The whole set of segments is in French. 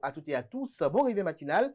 à toutes et à tous. Bon réveil matinal.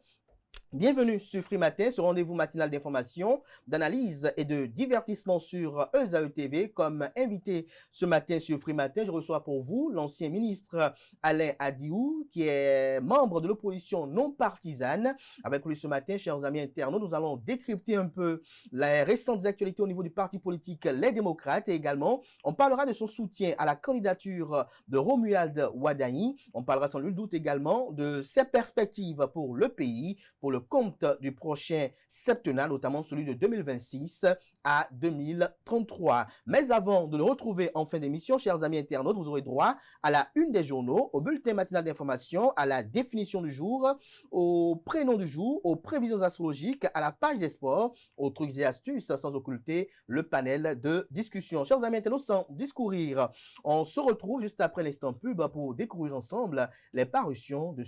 Bienvenue sur Free Matin, ce rendez-vous matinal d'information, d'analyse et de divertissement sur ESAE TV. Comme invité ce matin sur Free Matin, je reçois pour vous l'ancien ministre Alain Adiou, qui est membre de l'opposition non partisane. Avec lui ce matin, chers amis internautes, nous allons décrypter un peu les récentes actualités au niveau du parti politique Les Démocrates et également, on parlera de son soutien à la candidature de Romuald Wadani. On parlera sans nul doute également de ses perspectives pour le pays, pour le compte du prochain septennat, notamment celui de 2026 à 2033. Mais avant de le retrouver en fin d'émission, chers amis internautes, vous aurez droit à la une des journaux, au bulletin matinal d'information, à la définition du jour, au prénom du jour, aux prévisions astrologiques, à la page des sports, aux trucs et astuces, sans occulter le panel de discussion. Chers amis internautes, sans discourir, on se retrouve juste après l'instant pub pour découvrir ensemble les parutions de...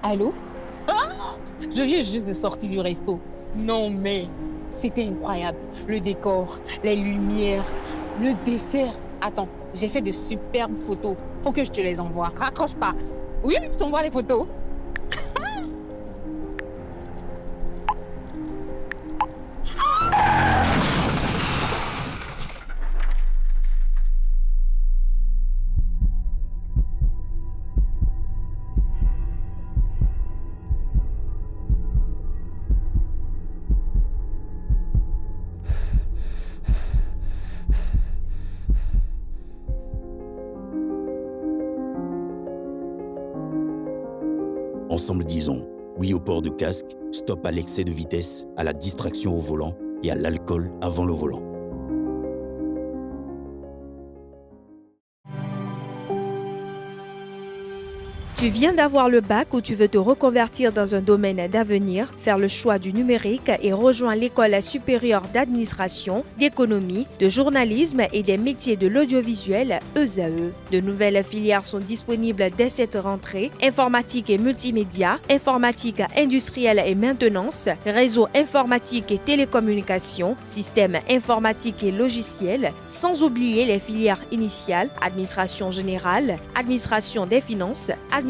Allô? Je viens juste de sortir du resto. Non mais, c'était incroyable. Le décor, les lumières, le dessert. Attends, j'ai fait de superbes photos. Faut que je te les envoie. Raccroche pas. Oui, je t'envoie les photos. Ensemble disons oui au port de casque, stop à l'excès de vitesse, à la distraction au volant et à l'alcool avant le volant. Tu viens d'avoir le bac ou tu veux te reconvertir dans un domaine d'avenir, faire le choix du numérique et rejoindre l'école supérieure d'administration, d'économie, de journalisme et des métiers de l'audiovisuel ESAE. De nouvelles filières sont disponibles dès cette rentrée: informatique et multimédia, informatique industrielle et maintenance, réseau informatique et télécommunications, système informatique et logiciel, sans oublier les filières initiales: administration générale, administration des finances, administration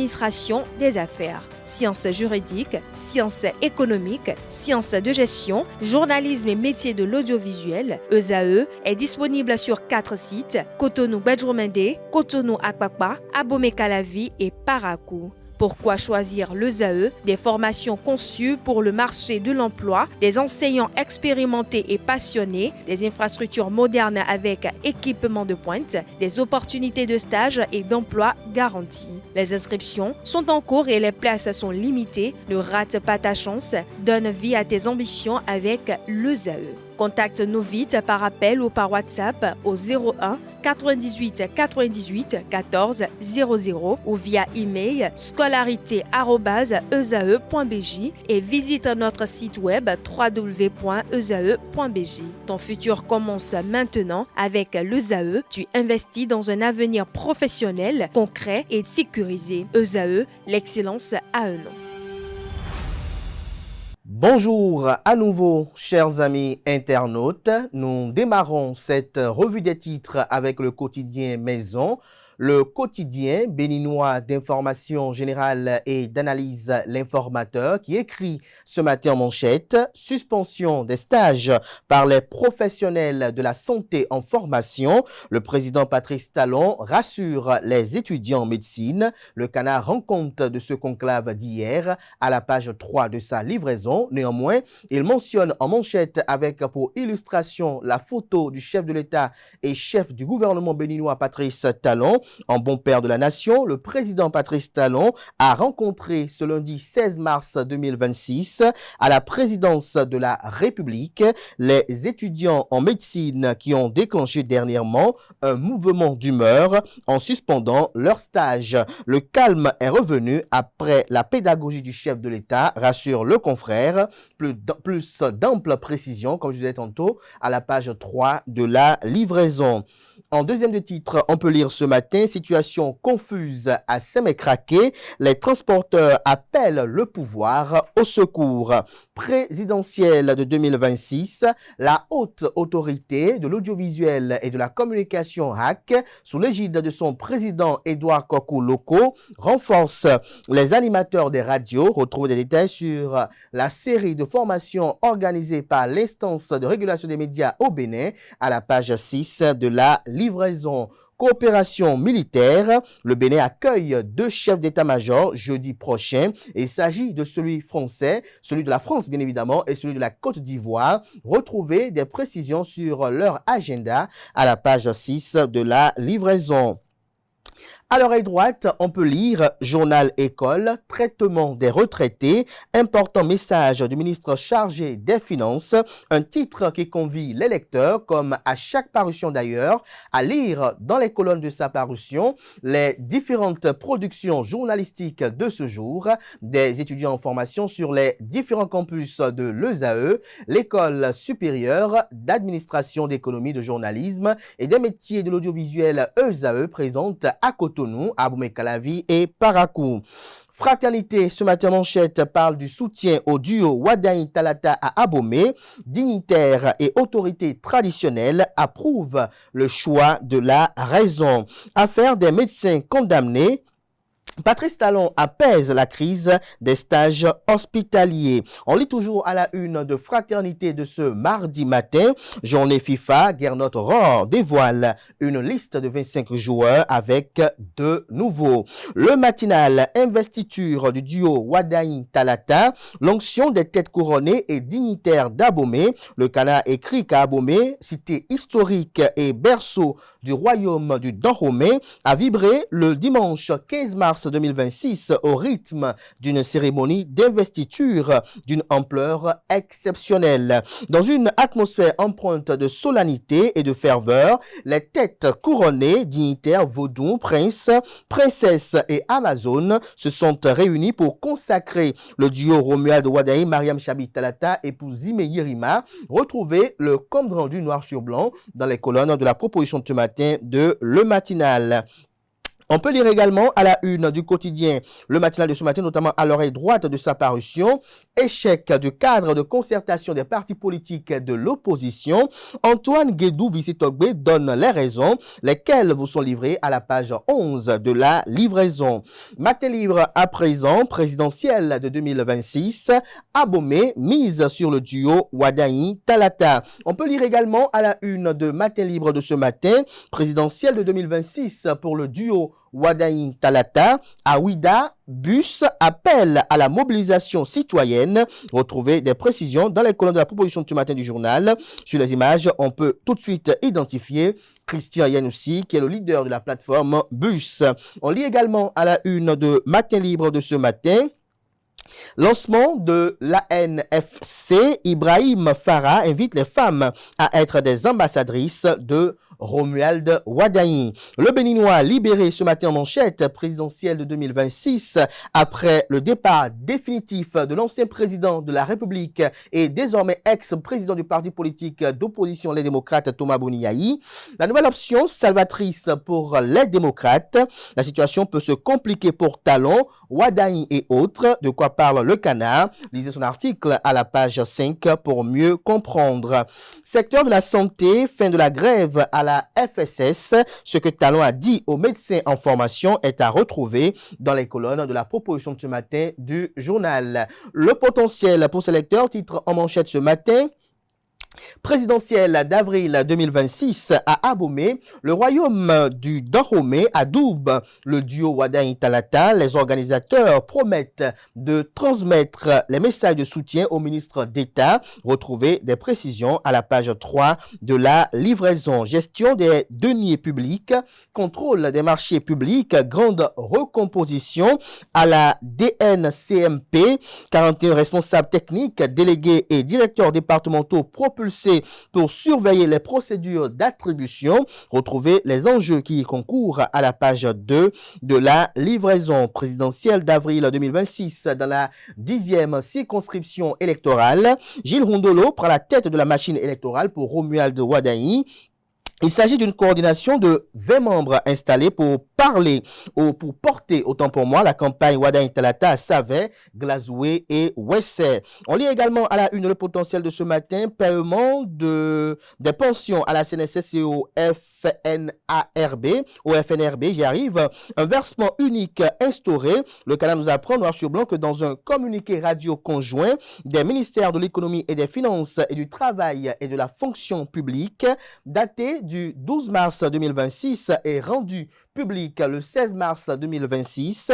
des affaires, sciences juridiques, sciences économiques, sciences de gestion, journalisme et métiers de l'audiovisuel. ESAE est disponible sur 4 sites: Cotonou-Badjoumendé, Cotonou-Akpakpa, Abomey-Calavi et Parakou. Pourquoi choisir l'ESAE? Des formations conçues pour le marché de l'emploi, des enseignants expérimentés et passionnés, des infrastructures modernes avec équipement de pointe, des opportunités de stage et d'emploi garanties. Les inscriptions sont en cours et les places sont limitées. Ne rate pas ta chance. Donne vie à tes ambitions avec l'ESAE. Contacte-nous vite par appel ou par WhatsApp au 01 98 98 14 00 ou via email scolarité@esae.bj et visite notre site web www.esae.bj. Ton futur commence maintenant avec l'ESAE. Tu investis dans un avenir professionnel, concret et sécurisé. ESAE, l'excellence à un nom. Bonjour à nouveau, chers amis internautes. Nous démarrons cette revue des titres avec le quotidien Maison. Le quotidien béninois d'information générale et d'analyse L'Informateur qui écrit ce matin en manchette: suspension des stages par les professionnels de la santé en formation. Le président Patrice Talon rassure les étudiants en médecine. Le Canard rend compte de ce conclave d'hier à la page 3 de sa livraison. Néanmoins, il mentionne en manchette avec pour illustration la photo du chef de l'État et chef du gouvernement béninois Patrice Talon. En bon père de la nation, le président Patrice Talon a rencontré ce lundi 16 mars 2026 à la présidence de la République les étudiants en médecine qui ont déclenché dernièrement un mouvement d'humeur en suspendant leur stage. Le calme est revenu après la pédagogie du chef de l'État, rassure le confrère. Plus d'amples précisions, comme je disais tantôt, à la page 3 de la livraison. En deuxième de titre, on peut lire ce matin, situation confuse à Sémécraqué. Les transporteurs appellent le pouvoir au secours. Présidentielle de 2026, la haute autorité de l'audiovisuel et de la communication HAC, sous l'égide de son président Édouard Kokou Loko, renforce les animateurs des radios. Retrouvez des détails sur la série de formations organisée par l'instance de régulation des médias au Bénin à la page 6 de la livraison. Coopération militaire, le Bénin accueille 2 chefs d'état-major jeudi prochain. Il s'agit de celui français, celui de la France bien évidemment et celui de la Côte d'Ivoire. Retrouvez des précisions sur leur agenda à la page 6 de la livraison. À l'oreille droite, on peut lire Journal École, traitement des retraités, important message du ministre chargé des Finances, un titre qui convie les lecteurs, comme à chaque parution d'ailleurs, à lire dans les colonnes de sa parution les différentes productions journalistiques de ce jour, des étudiants en formation sur les différents campus de l'ESAE, l'École supérieure d'administration d'économie de journalisme et des métiers de l'audiovisuel ESAE présente à Cotonou, Abomey-Calavi et Parakou. Fraternité, ce matin manchette parle du soutien au duo Wadaï Talata à Abomey. Dignitaires et autorités traditionnelles approuvent le choix de la raison. Affaire des médecins condamnés. Patrice Talon apaise la crise des stages hospitaliers. On lit toujours à la une de Fraternité de ce mardi matin. Journée FIFA, Gernot Rohr dévoile une liste de 25 joueurs avec 2 nouveaux. Le matinal, investiture du duo Wadaï Talata, l'onction des têtes couronnées et dignitaires d'Abomey. Le Canard écrit qu'à Abomey, cité historique et berceau du royaume du Dahomey, a vibré le dimanche 15 mars 2026 au rythme d'une cérémonie d'investiture d'une ampleur exceptionnelle. Dans une atmosphère empreinte de solennité et de ferveur, les têtes couronnées, dignitaires, vaudous, princes, princesses et amazones se sont réunis pour consacrer le duo Romuald Wadaï, Mariam Chabi Talata et pour Zime Yirima. Retrouvez le compte rendu noir sur blanc dans les colonnes de la proposition de ce matin de Le Matinal. On peut lire également à la une du quotidien Le Matinal de ce matin, notamment à l'oreille droite de sa parution, échec du cadre de concertation des partis politiques de l'opposition. Antoine Guédou Vicetogbe donne les raisons, lesquelles vous sont livrées à la page 11 de la livraison. Matin libre à présent, présidentielle de 2026, Abomey mise sur le duo Wadaï Talata. On peut lire également à la une de Matin libre de ce matin, présidentielle de 2026 pour le duo Wadaï Talata. Aouida Bus appelle à la mobilisation citoyenne. Retrouvez des précisions dans les colonnes de la proposition de ce matin du journal. Sur les images, on peut tout de suite identifier Christian Yanoussi, qui est le leader de la plateforme Bus. On lit également à la une de Matin libre de ce matin. Lancement de l'ANFC, Ibrahim Farah invite les femmes à être des ambassadrices de Romuald Wadaï. Le Béninois libéré ce matin en manchette, présidentielle de 2026, après le départ définitif de l'ancien président de la République et désormais ex-président du parti politique d'opposition Les Démocrates, Thomas Boniaï. La nouvelle option salvatrice pour les démocrates. La situation peut se compliquer pour Talon, Wadaï et autres. De quoi parle le Canard? Lisez son article à la page 5 pour mieux comprendre. Secteur de la santé, fin de la grève à la FSS. Ce que Talon a dit aux médecins en formation est à retrouver dans les colonnes de la proposition de ce matin du journal. Le potentiel pour ces lecteurs, titre en manchette ce matin. Présidentielle d'avril 2026 à Abomey, le royaume du Dahomey adoube le duo Wadaï Talata. Les organisateurs promettent de transmettre les messages de soutien au ministre d'État. Retrouvez des précisions à la page 3 de la livraison. Gestion des deniers publics, contrôle des marchés publics, grande recomposition à la DNCMP. 41 responsables techniques, délégués et directeurs départementaux propulsés pour surveiller les procédures d'attribution. Retrouvez les enjeux qui y concourent à la page 2 de la livraison. Présidentielle d'avril 2026 dans la 10e circonscription électorale. Gilles Rondolo prend la tête de la machine électorale pour Romuald Wadaï. Il s'agit d'une coordination de 20 membres installés pour parler ou pour porter, autant pour moi, la campagne Wadain Talata à Savet, Glazoué et Wessé. On lit également à la une le potentiel de ce matin, paiement des pensions à la CNSS et au FNRB, j'y arrive, un versement unique instauré. Le Canada nous apprend noir sur blanc que dans un communiqué radio conjoint des ministères de l'économie et des finances et du travail et de la fonction publique, daté du 12 mars 2026 et rendu public le 16 mars 2026,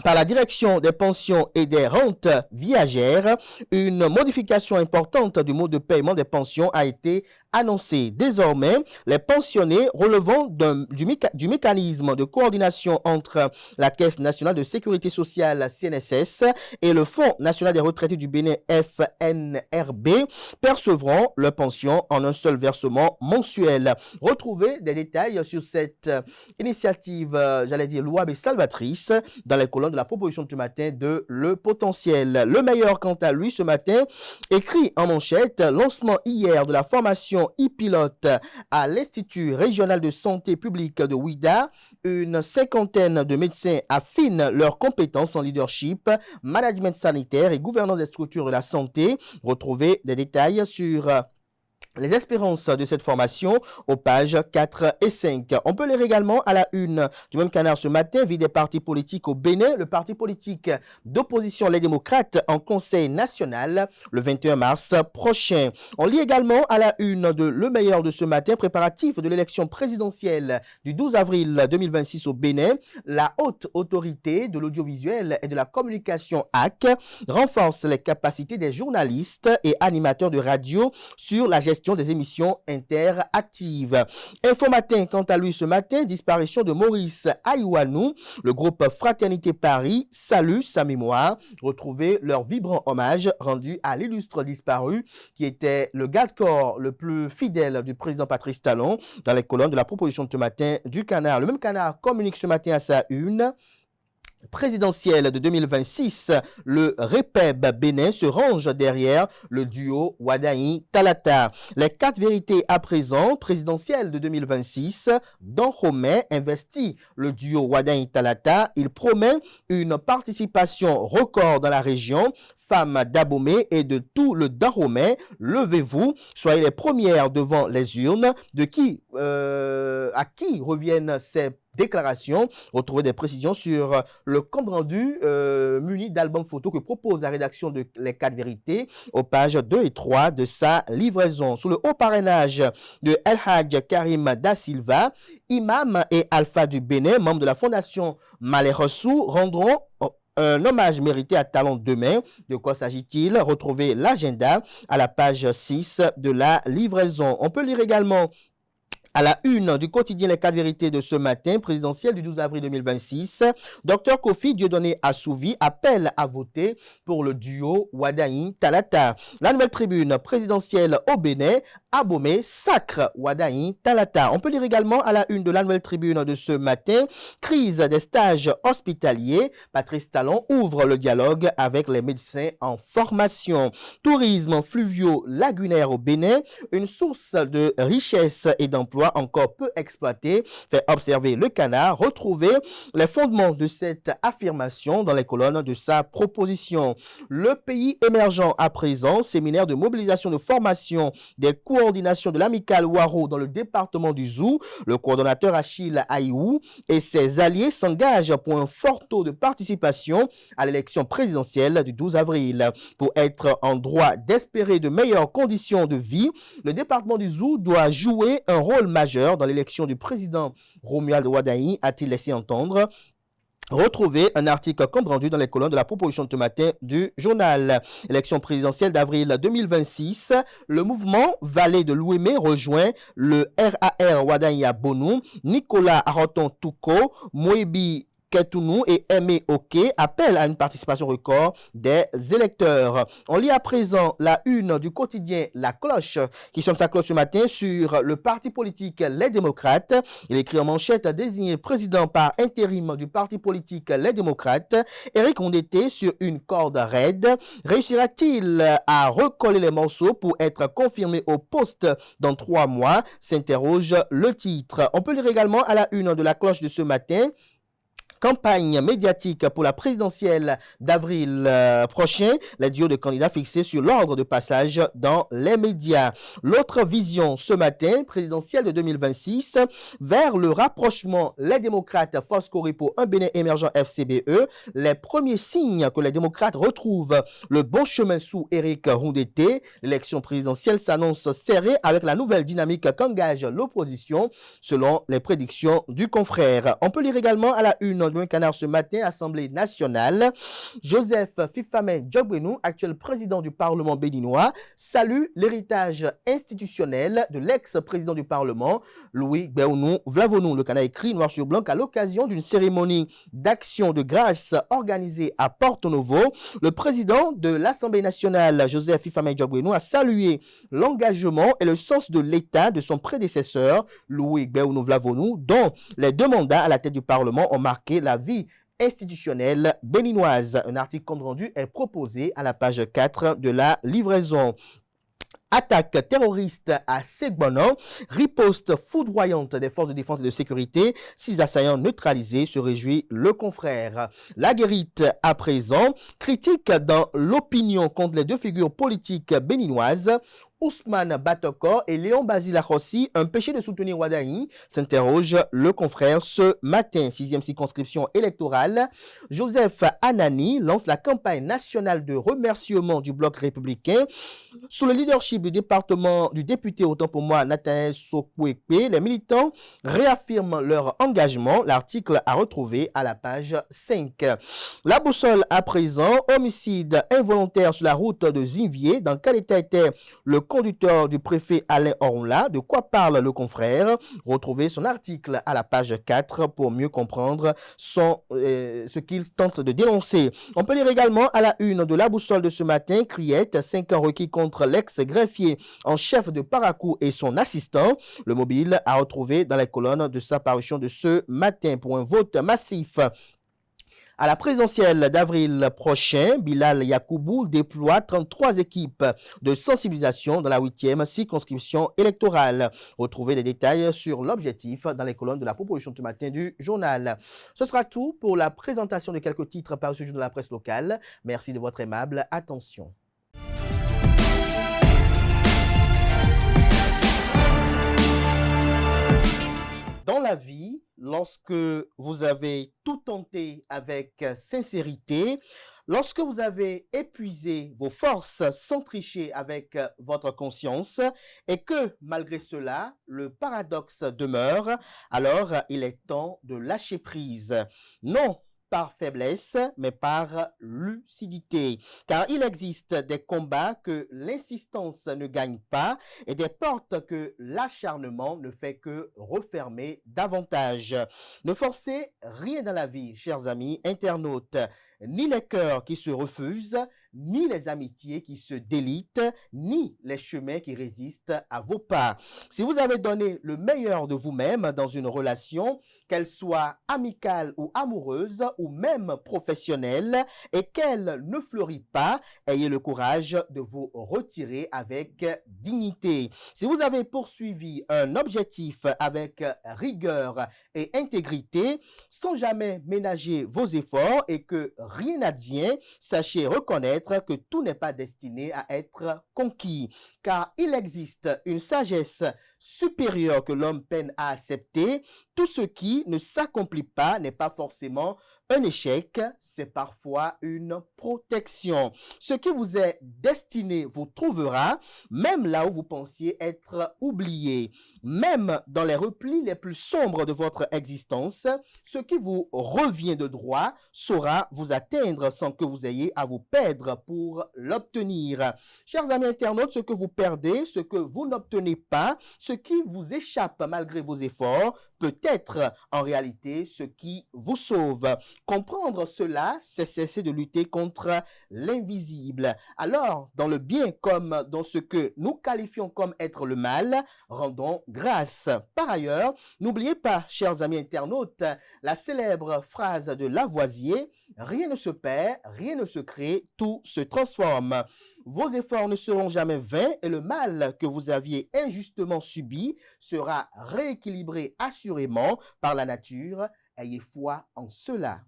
par la direction des pensions et des rentes viagères, une modification importante du mode de paiement des pensions a été annoncée. Désormais, les pensionnés relevant du mécanisme de coordination entre la Caisse nationale de sécurité sociale CNSS et le Fonds national des retraités du Bénin FNRB percevront leur pension en un seul versement mensuel. Retrouvez des détails sur cette initiative, louable et salvatrice dans les colonnes de la proposition de ce matin de Le Potentiel. Le meilleur, quant à lui, ce matin, écrit en manchette, lancement hier de la formation e-pilote à l'Institut régional de santé publique de Ouida. Une cinquantaine de médecins affinent leurs compétences en leadership, management sanitaire et gouvernance des structures de la santé. Retrouvez des détails sur les espérances de cette formation aux pages 4 et 5. On peut lire également à la une du même canard ce matin, vie des partis politiques au Bénin. Le parti politique d'opposition Les Démocrates en Conseil national le 21 mars prochain. On lit également à la une de Le Meilleur de ce matin, préparatif de l'élection présidentielle du 12 avril 2026 au Bénin. La haute autorité de l'audiovisuel et de la communication AC renforce les capacités des journalistes et animateurs de radio sur la gestion des émissions interactives. Info Matin, quant à lui ce matin, disparition de Maurice Aïwanou. Le groupe Fraternité Paris salue sa mémoire. Retrouvez leur vibrant hommage rendu à l'illustre disparu qui était le garde-corps le plus fidèle du président Patrice Talon dans les colonnes de la proposition de ce matin du Canard. Le même Canard communique ce matin à sa une présidentielle de 2026, le REPEB Bénin se range derrière le duo Wadain Talata. Les 4 vérités à présent, présidentielle de 2026, Dahomey investit le duo Wadain Talata. Il promet une participation record dans la région. Femmes d'Abomey et de tout le Dahomey, levez-vous, soyez les premières devant les urnes. À qui reviennent ces déclaration. Retrouvez des précisions sur le compte rendu muni d'albums photos que propose la rédaction de Les 4 vérités aux pages 2 et 3 de sa livraison. Sous le haut parrainage de El Hadj Karim Da Silva, imam et alpha du Bénin, membre de la fondation Malé-Rossou, rendront un hommage mérité à Talon demain. De quoi s'agit-il? Retrouvez l'agenda à la page 6 de la livraison. On peut lire également à la une du quotidien Les 4 vérités de ce matin, présidentielle du 12 avril 2026, Dr Kofi Dieudonné Assouvi appelle à voter pour le duo Wadain Talata. La Nouvelle Tribune présidentielle au Bénin, Abomey sacre Wadain Talata. On peut lire également à la une de la Nouvelle Tribune de ce matin, crise des stages hospitaliers, Patrice Talon ouvre le dialogue avec les médecins en formation. Tourisme fluvio-lagunaire au Bénin, une source de richesse et d'emploi encore peu exploité, fait observer le Canard. Retrouvez les fondements de cette affirmation dans les colonnes de sa proposition. Le pays émergent à présent, séminaire de mobilisation de formation des coordinations de l'amicale Waro dans le département du Zou. Le coordonnateur Achille Aïou et ses alliés s'engagent pour un fort taux de participation à l'élection présidentielle du 12 avril. Pour être en droit d'espérer de meilleures conditions de vie, le département du Zou doit jouer un rôle majeur dans l'élection du président Romuald Wadain, a-t-il laissé entendre. Retrouvez un article compte rendu dans les colonnes de la proposition de ce matin du journal. Élection présidentielle d'avril 2026. Le mouvement Vallée de l'Ouémé rejoint le RAR Wadain Bonou, Nicolas Aroton Touko, Moebi Ketounou et Aimé Oké appellent à une participation record des électeurs. On lit à présent la une du quotidien La Cloche qui sonne sa cloche ce matin sur le parti politique Les Démocrates. Il écrit en manchette: désigné président par intérim du parti politique Les Démocrates, Éric Ondété sur une corde raide. Réussira-t-il à recoller les morceaux pour être confirmé au poste dans 3 mois? S'interroge le titre. On peut lire également à la une de La Cloche de ce matin: campagne médiatique pour la présidentielle d'avril prochain, les duos de candidats fixés sur l'ordre de passage dans les médias. L'autre vision ce matin, présidentielle de 2026, vers le rapprochement Les Démocrates, Foscori pour un Bénin émergent FCBE, les premiers signes que les démocrates retrouvent le bon chemin sous Éric Ondété. L'élection présidentielle s'annonce serrée avec la nouvelle dynamique qu'engage l'opposition, selon les prédictions du confrère. On peut lire également à la une de Canard ce matin, Assemblée nationale. Joseph Fifamé Diogbenou, actuel président du Parlement béninois, salue l'héritage institutionnel de l'ex-président du Parlement, Louis Gbéounou Vlavonou. Le Canard écrit noir sur blanc à l'occasion d'une cérémonie d'action de grâce organisée à Porto Novo. Le président de l'Assemblée nationale, Joseph Fifamé Diogbenou, a salué l'engagement et le sens de l'État de son prédécesseur, Louis Gbéounou Vlavonou, dont les 2 mandats à la tête du Parlement ont marqué la vie institutionnelle béninoise. Un article compte rendu est proposé à la page 4 de la livraison. Attaque terroriste à Segbonan, riposte foudroyante des forces de défense et de sécurité, 6 assaillants neutralisés, se réjouit le confrère. La guérite à présent, critique dans l'opinion contre les 2 figures politiques béninoises, Ousmane Batokor et Léon Basile Akhossi, un péché de soutenir Wadaï, s'interroge le confrère ce matin. 6e circonscription électorale, Joseph Anani lance la campagne nationale de remerciement du bloc républicain. Sous le leadership du député, autant pour moi, Nathanaël Sokwekpe, les militants réaffirment leur engagement. L'article à retrouver à la page 5. La boussole à présent, homicide involontaire sur la route de Zinvier. Dans quel état était le conducteur du préfet Alain Orla? De quoi parle le confrère? Retrouvez son article à la page 4 pour mieux comprendre ce qu'il tente de dénoncer. On peut lire également à la une de la boussole de ce matin, Criette, 5 ans requis contre l'ex-greffier en chef de Paracou et son assistant. Le mobile a retrouvé dans les colonnes de sa parution de ce matin pour un vote massif. À la présidentielle d'avril prochain, Bilal Yakoubou déploie 33 équipes de sensibilisation dans la 8e circonscription électorale. Retrouvez les détails sur l'objectif dans les colonnes de la proposition de ce matin du journal. Ce sera tout pour la présentation de quelques titres parus ce jour de la presse locale. Merci de votre aimable attention. Dans la vie, lorsque vous avez tout tenté avec sincérité, lorsque vous avez épuisé vos forces sans tricher avec votre conscience et que malgré cela, le paradoxe demeure, alors il est temps de lâcher prise. Non par faiblesse, mais par lucidité. Car il existe des combats que l'insistance ne gagne pas et des portes que l'acharnement ne fait que refermer davantage. Ne forcez rien dans la vie, chers amis internautes. Ni les cœurs qui se refusent, ni les amitiés qui se délitent, ni les chemins qui résistent à vos pas. Si vous avez donné le meilleur de vous-même dans une relation, qu'elle soit amicale ou amoureuse ou même professionnelle, et qu'elle ne fleurit pas, ayez le courage de vous retirer avec dignité. Si vous avez poursuivi un objectif avec rigueur et intégrité, sans jamais ménager vos efforts et que rien n'advient, sachez reconnaître que tout n'est pas destiné à être conquis, car il existe une sagesse supérieure que l'homme peine à accepter. Tout ce qui ne s'accomplit pas n'est pas forcément un échec, c'est parfois une protection. Ce qui vous est destiné vous trouvera, même là où vous pensiez être oublié. Même dans les replis les plus sombres de votre existence, ce qui vous revient de droit saura vous atteindre sans que vous ayez à vous perdre pour l'obtenir. Chers amis internautes, ce que vous perdez, ce que vous n'obtenez pas, ce qui vous échappe malgré vos efforts, peut être en réalité ce qui vous sauve. Comprendre cela, c'est cesser de lutter contre l'invisible. Alors, dans le bien comme dans ce que nous qualifions comme être le mal, rendons grâce. Par ailleurs, n'oubliez pas, chers amis internautes, la célèbre phrase de Lavoisier, « Rien ne se perd, rien ne se crée, tout se transforme ». Vos efforts ne seront jamais vains et le mal que vous aviez injustement subi sera rééquilibré assurément par la nature. Ayez foi en cela.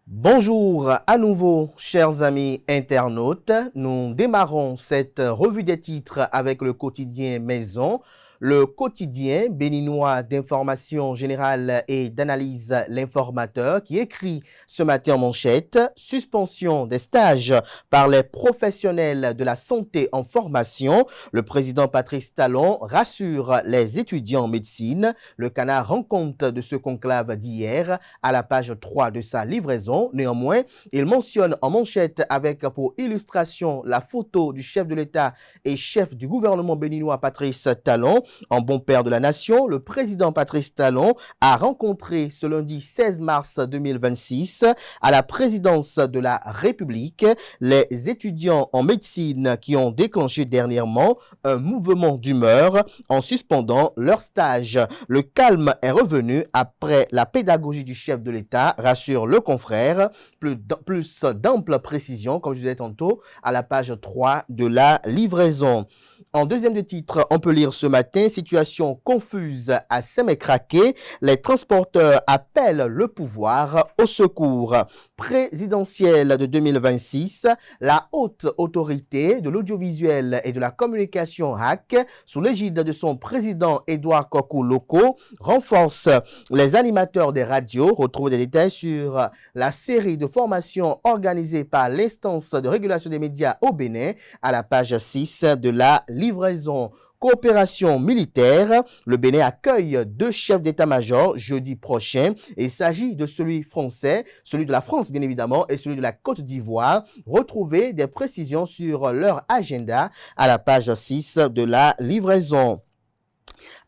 Bonjour à nouveau, chers amis internautes. Nous démarrons cette revue des titres avec le quotidien Maison. Le quotidien béninois d'information générale et d'analyse L'Informateur qui écrit ce matin en manchette « Suspension des stages par les professionnels de la santé en formation ». Le président Patrice Talon rassure les étudiants en médecine. Le Canard rend compte de ce conclave d'hier à la page 3 de sa livraison. Néanmoins, il mentionne en manchette avec pour illustration la photo du chef de l'État et chef du gouvernement béninois Patrice Talon. En bon père de la nation, le président Patrice Talon a rencontré ce lundi 16 mars 2026 à la présidence de la République les étudiants en médecine qui ont déclenché dernièrement un mouvement d'humeur en suspendant leur stage. Le calme est revenu après la pédagogie du chef de l'État, rassure le confrère. Plus d'amples précisions, comme je disais tantôt, à la page 3 de la livraison. En deuxième de titre, on peut lire ce matin, situation confuse à Sémécraqué, les transporteurs appellent le pouvoir au secours. Présidentielle de 2026, la haute autorité de l'audiovisuel et de la communication HAC, sous l'égide de son président Édouard Kokou-Loko, renforce les animateurs des radios. Retrouvez des détails sur la série de formations organisée par l'instance de régulation des médias au Bénin à la page 6 de la livraison. Coopération militaire, le Bénin accueille 2 chefs d'état-major jeudi prochain. Il s'agit de celui français, celui de la France bien évidemment et celui de la Côte d'Ivoire. Retrouvez des précisions sur leur agenda à la page 6 de la livraison.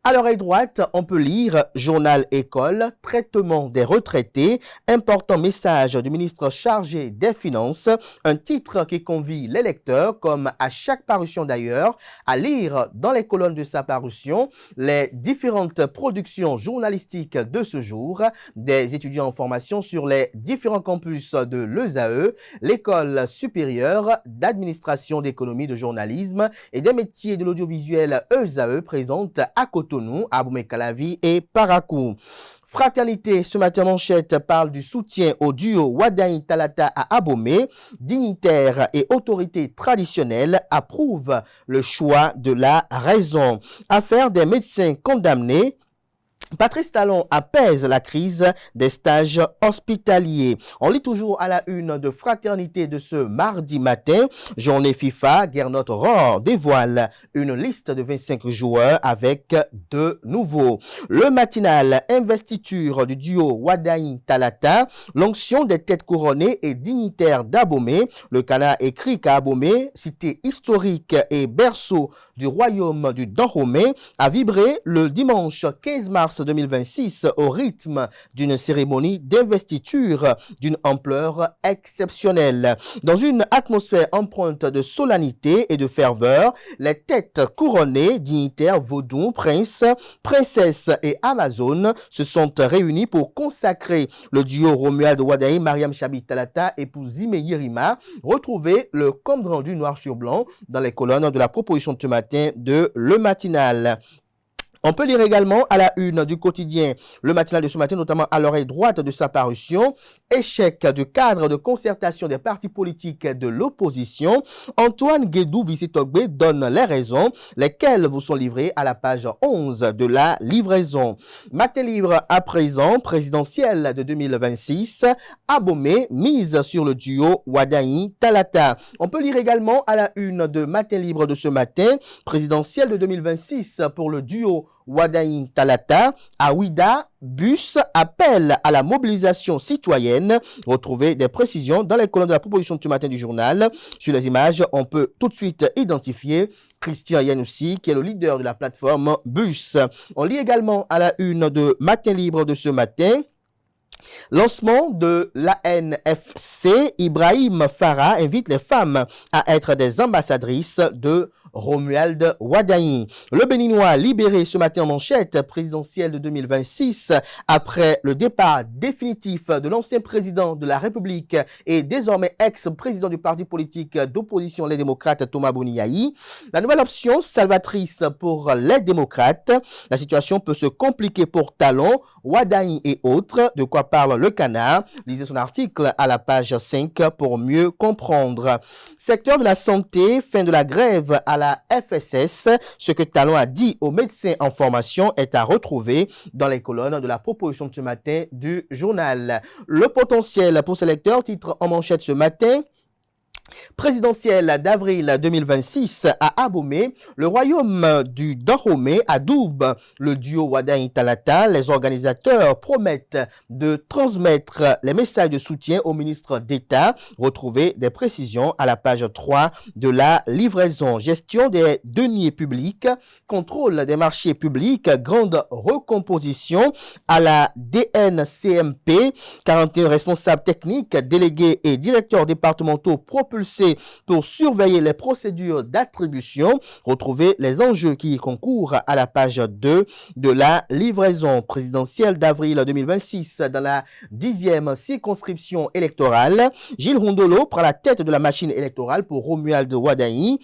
À l'oreille droite, on peut lire Journal École, traitement des retraités, important message du ministre chargé des Finances, un titre qui convie les lecteurs, comme à chaque parution d'ailleurs, à lire dans les colonnes de sa parution les différentes productions journalistiques de ce jour, des étudiants en formation sur les différents campus de l'ESAE, l'école supérieure d'administration d'économie de journalisme et des métiers de l'audiovisuel ESAE présente à Cotonou, Abomey-Calavi et Parakou. Fraternité, ce matin manchette parle du soutien au duo Wadaï Talata à Abomey. Dignitaires et autorités traditionnelles approuvent le choix de la raison. Affaire des médecins condamnés. Patrice Talon apaise la crise des stages hospitaliers. On lit toujours à la une de Fraternité de ce mardi matin. Journée FIFA, Gernot Rohr dévoile une liste de 25 joueurs avec 2 nouveaux. Le matinal, investiture du duo Wadaï Talata, l'onction des têtes couronnées et dignitaires d'Abomey. Le Canard écrit qu'à Abomey, cité historique et berceau du royaume du Dahomey, a vibré le dimanche 15 mars 2026 au rythme d'une cérémonie d'investiture d'une ampleur exceptionnelle. Dans une atmosphère empreinte de solennité et de ferveur, les têtes couronnées, dignitaires, vaudous, princes, princesses et amazones se sont réunis pour consacrer le duo Romuald Wadaï, Mariam Chabi Talata et pour Zime Yerima. Retrouvez le compte rendu noir sur blanc dans les colonnes de la proposition de ce matin de Le Matinal. On peut lire également à la une du quotidien Le Matinal de ce matin, notamment à l'oreille droite de sa parution, échec du cadre de concertation des partis politiques de l'opposition. Antoine Guédou Vicetogbe donne les raisons, lesquelles vous sont livrées à la page 11 de la livraison. Matin libre à présent, présidentielle de 2026, Abomey mise sur le duo Wadaï Talata. On peut lire également à la une de Matin libre de ce matin, présidentielle de 2026 pour le duo Wadaï Talata, à Ouida, Bus appelle à la mobilisation citoyenne. Retrouvez des précisions dans les colonnes de la proposition de ce matin du journal. Sur les images, on peut tout de suite identifier Christian Yanoussi, qui est le leader de la plateforme Bus. On lit également à la une de Matin Libre de ce matin. Lancement de l'ANFC, Ibrahim Farah invite les femmes à être des ambassadrices de Romuald Wadaï. Le Béninois libéré ce matin en manchette présidentielle de 2026 après le départ définitif de l'ancien président de la République et désormais ex-président du parti politique d'opposition Les Démocrates Thomas Boniaï. La nouvelle option salvatrice pour les démocrates. La situation peut se compliquer pour Talon, Wadaï et autres. De quoi parle le Canard? Lisez son article à la page 5 pour mieux comprendre. Secteur de la santé, fin de la grève à la FSS. Ce que Talon a dit aux médecins en formation est à retrouver dans les colonnes de la proposition de ce matin du journal. Le potentiel pour ces lecteurs, titre en manchette ce matin. Présidentielle d'avril 2026 à Abomey, le royaume du Dahomey adoube le duo Wadaï Talata. Les organisateurs promettent de transmettre les messages de soutien au ministre d'État. Retrouvez des précisions à la page 3 de la livraison. Gestion des deniers publics, contrôle des marchés publics, grande recomposition à la DNCMP. 41 responsables techniques, délégués et directeurs départementaux propulsés pour surveiller les procédures d'attribution. Retrouvez les enjeux qui y concourent à la page 2 de la livraison présidentielle d'avril 2026 dans la 10e circonscription électorale. Gilles Rondolo prend la tête de la machine électorale pour Romuald Wadaï.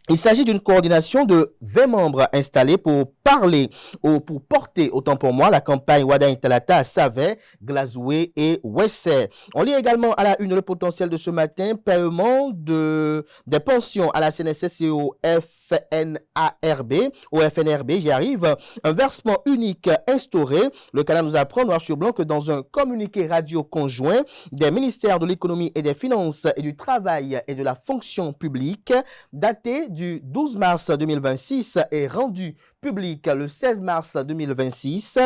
Il s'agit d'une coordination de 20 membres installés pour parler ou pour porter, autant pour moi, la campagne Wadaï Talata à Savet, Glazoué et Wessé. On lit également à la une le potentiel de ce matin, paiement des pensions à la CNSS et au FNRB, j'y arrive, un versement unique instauré. Le Canada nous apprend noir sur blanc que dans un communiqué radio conjoint des ministères de l'économie et des finances et du travail et de la fonction publique, daté du 12 mars 2026 et rendu public le 16 mars 2026,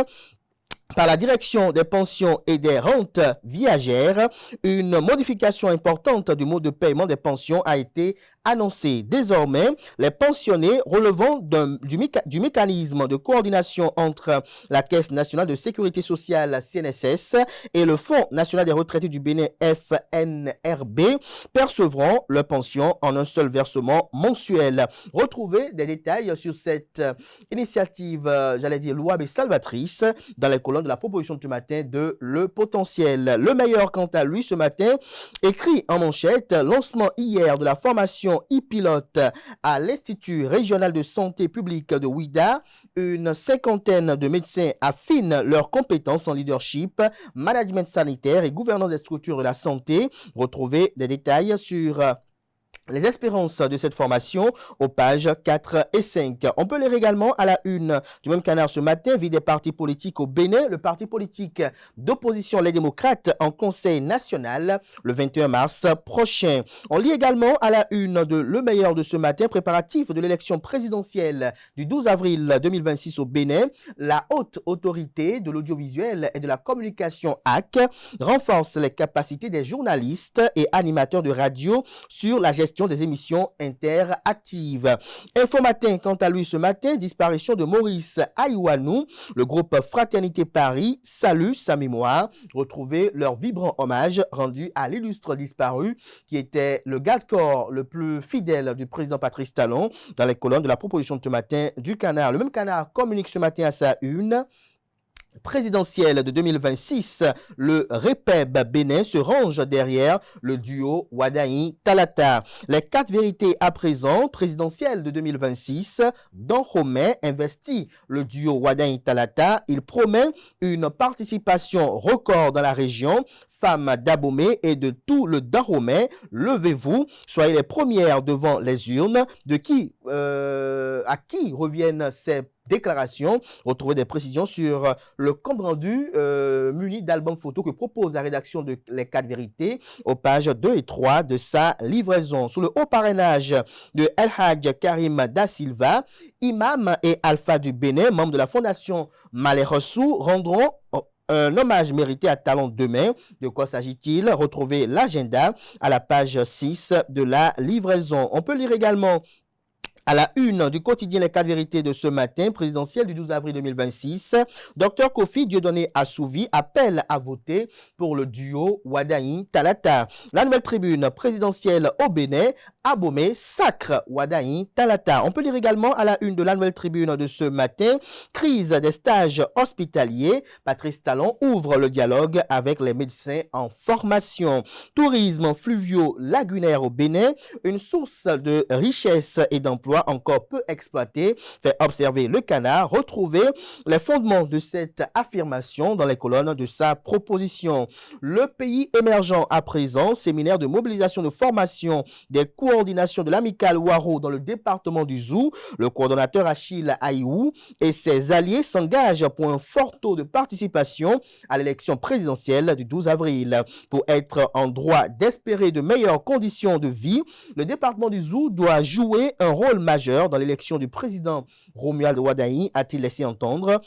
par la direction des pensions et des rentes viagères, une modification importante du mode de paiement des pensions a été annoncée. Désormais, les pensionnés relevant du mécanisme de coordination entre la Caisse nationale de sécurité sociale CNSS et le Fonds national des retraités du Bénin FNRB percevront leur pension en un seul versement mensuel. Retrouvez des détails sur cette initiative, louable et salvatrice dans les colonnes de la proposition de ce matin de Le Potentiel. Le meilleur, quant à lui, ce matin, écrit en manchette, lancement hier de la formation e-pilote à l'Institut régional de santé publique de Ouida. Une cinquantaine de médecins affinent leurs compétences en leadership, management sanitaire et gouvernance des structures de la santé. Retrouvez des détails sur les espérances de cette formation aux pages 4 et 5. On peut lire également à la une du même Canard ce matin, vie des partis politiques au Bénin. Le parti politique d'opposition Les Démocrates en Conseil national le 21 mars prochain. On lit également à la une de Le Meilleur de ce matin, préparatif de l'élection présidentielle du 12 avril 2026 au Bénin. La haute autorité de l'audiovisuel et de la communication HAC renforce les capacités des journalistes et animateurs de radio sur la gestion des émissions interactives. Info Matin, quant à lui ce matin, disparition de Maurice Aïwanou. Le groupe Fraternité Paris salue sa mémoire. Retrouvez leur vibrant hommage rendu à l'illustre disparu qui était le garde-corps le plus fidèle du président Patrice Talon dans les colonnes de la proposition de ce matin du Canard. Le même Canard communique ce matin à sa une. Présidentielle de 2026, le REPEB Bénin se range derrière le duo Wadaï Talata. Les 4 vérités à présent, présidentielle de 2026, Dahomey investit le duo Wadaï Talata. Il promet une participation record dans la région. Femmes d'Abomey et de tout le Dahomey, levez-vous, soyez les premières devant les urnes. À qui reviennent ces déclaration. Retrouvez des précisions sur le compte rendu muni d'albums photos que propose la rédaction de Les 4 Vérités aux pages 2 et 3 de sa livraison. Sous le haut parrainage de El Hadj Karim Da Silva, imam et alpha du Bénin, membre de la fondation Malé-Rossou, rendront un hommage mérité à Talon demain. De quoi s'agit-il? Retrouvez l'agenda à la page 6 de la livraison. On peut lire également à la une du quotidien Les 4 Vérités de ce matin, présidentielle du 12 avril 2026, Dr Kofi Dieudonné Assouvi appelle à voter pour le duo Wadain-Talata. La nouvelle tribune présidentielle au Bénin, Abomey sacre Wadain-Talata. On peut lire également à la une de la nouvelle tribune de ce matin, crise des stages hospitaliers. Patrice Talon ouvre le dialogue avec les médecins en formation. Tourisme fluvio-lagunaire au Bénin, une source de richesse et d'emploi encore peu exploité, fait observer le Canard. Retrouvez les fondements de cette affirmation dans les colonnes de sa proposition. Le pays émergent à présent, séminaire de mobilisation de formation des coordinations de l'amicale Waro dans le département du Zou. Le coordonnateur Achille Aïou et ses alliés s'engagent pour un fort taux de participation à l'élection présidentielle du 12 avril. Pour être en droit d'espérer de meilleures conditions de vie, le département du Zou doit jouer un rôle majeur dans l'élection du président Romuald Wadain, a-t-il laissé entendre.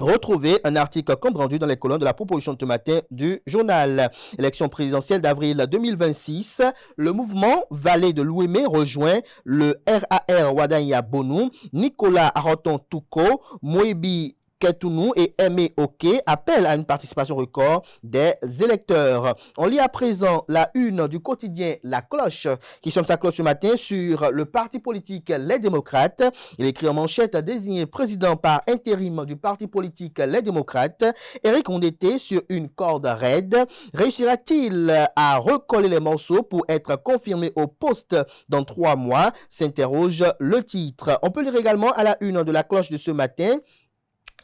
Retrouvez un article compte rendu dans les colonnes de la proposition de ce matin du journal. Élection présidentielle d'avril 2026. Le mouvement Vallée de l'Ouémé rejoint le RAR Wadain Bonou. Nicolas Aroton Touko, Moebi Ketounou et Aimé Oké appellent à une participation record des électeurs. On lit à présent la une du quotidien La Cloche qui sonne sa cloche ce matin sur le parti politique Les Démocrates. Il écrit en manchette: désigné président par intérim du parti politique Les Démocrates, Éric Ondété sur une corde raide. Réussira-t-il à recoller les morceaux pour être confirmé au poste dans 3 mois? S'interroge le titre. On peut lire également à la une de La Cloche de ce matin: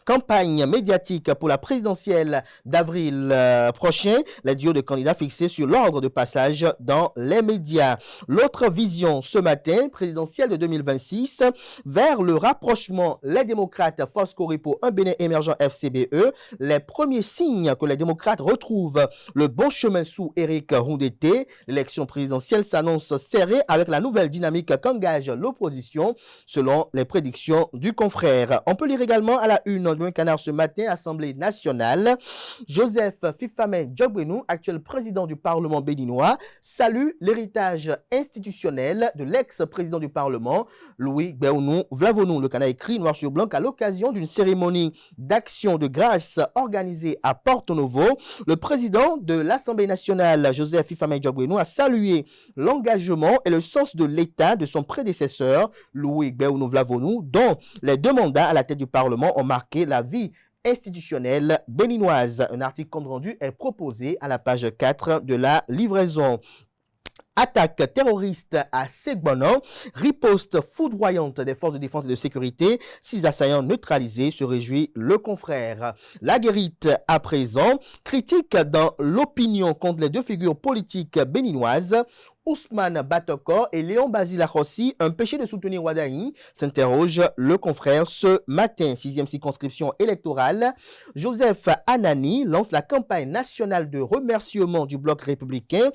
campagne médiatique pour la présidentielle d'avril prochain, les duos de candidats fixés sur l'ordre de passage dans les médias. L'autre vision ce matin, présidentielle de 2026, vers le rapprochement, les démocrates Foscori pour un Bénin émergent FCBE, les premiers signes que les démocrates retrouvent le bon chemin sous Éric Ondété. L'élection présidentielle s'annonce serrée avec la nouvelle dynamique qu'engage l'opposition, selon les prédictions du confrère. On peut lire également à la une un Canard ce matin, Assemblée nationale. Joseph Fifamé Djogbenou, actuel président du Parlement béninois, salue l'héritage institutionnel de l'ex-président du Parlement, Louis Gbéounou Vlavonou. Le Canard écrit noir sur blanc à l'occasion d'une cérémonie d'action de grâce organisée à Porto Novo. Le président de l'Assemblée nationale, Joseph Fifamé Djogbenou, a salué l'engagement et le sens de l'État de son prédécesseur, Louis Gbéounou Vlavonou, dont les 2 mandats à la tête du Parlement ont marqué la vie institutionnelle béninoise. Un article compte rendu est proposé à la page 4 de la livraison. Attaque terroriste à Segbonan, riposte foudroyante des forces de défense et de sécurité, 6 assaillants neutralisés, se réjouit le confrère. La guérite à présent, critique dans l'opinion contre les 2 figures politiques béninoises, Ousmane Batokor et Léon Basile Akhossi, un péché de soutenir Wadain, s'interroge le confrère ce matin. 6e circonscription électorale, Joseph Anani lance la campagne nationale de remerciement du bloc républicain.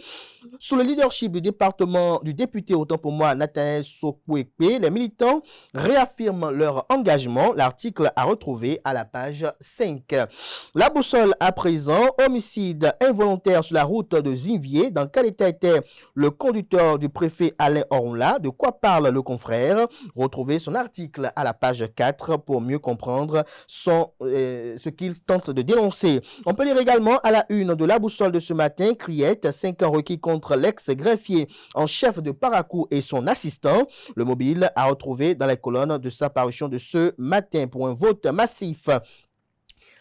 Sous le leadership du député, autant pour moi, Nathanaël Sokwekpe, les militants réaffirment leur engagement. L'article à retrouver à la page 5. La boussole à présent, homicide involontaire sur la route de Zinvier. Dans quel état était le conducteur du préfet Alain Orla? De quoi parle le confrère? Retrouvez son article à la page 4 pour mieux comprendre ce qu'il tente de dénoncer. On peut lire également à la une de la boussole de ce matin, Criette, 5 ans requis contre l'ex-greffier en chef de Paracou et son assistant. Le mobile a retrouvé dans les colonnes de sa parution de ce matin pour un vote massif.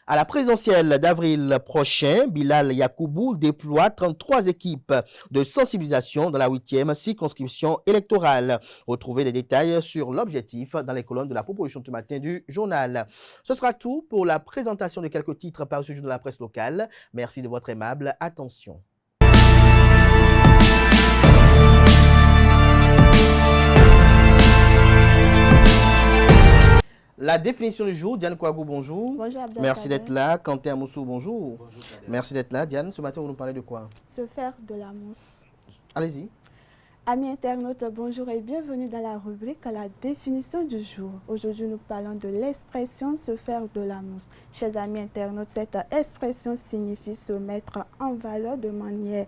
À la présidentielle d'avril prochain, Bilal Yakoubou déploie 33 équipes de sensibilisation dans la 8e circonscription électorale. Retrouvez les détails sur l'objectif dans les colonnes de la proposition de ce matin du journal. Ce sera tout pour la présentation de quelques titres par ce jour de la presse locale. Merci de votre aimable attention. La définition du jour, Diane Kouagou, bonjour. Bonjour Abdelkader. Merci d'être là. Quentin Amoussou, bonjour. Merci d'être là. Diane, ce matin, vous nous parlez de quoi? Se faire de la mousse. Allez-y. Amis internautes, bonjour et bienvenue dans la rubrique à la définition du jour. Aujourd'hui, nous parlons de l'expression se faire de la mousse. Chers amis internautes, cette expression signifie se mettre en valeur de manière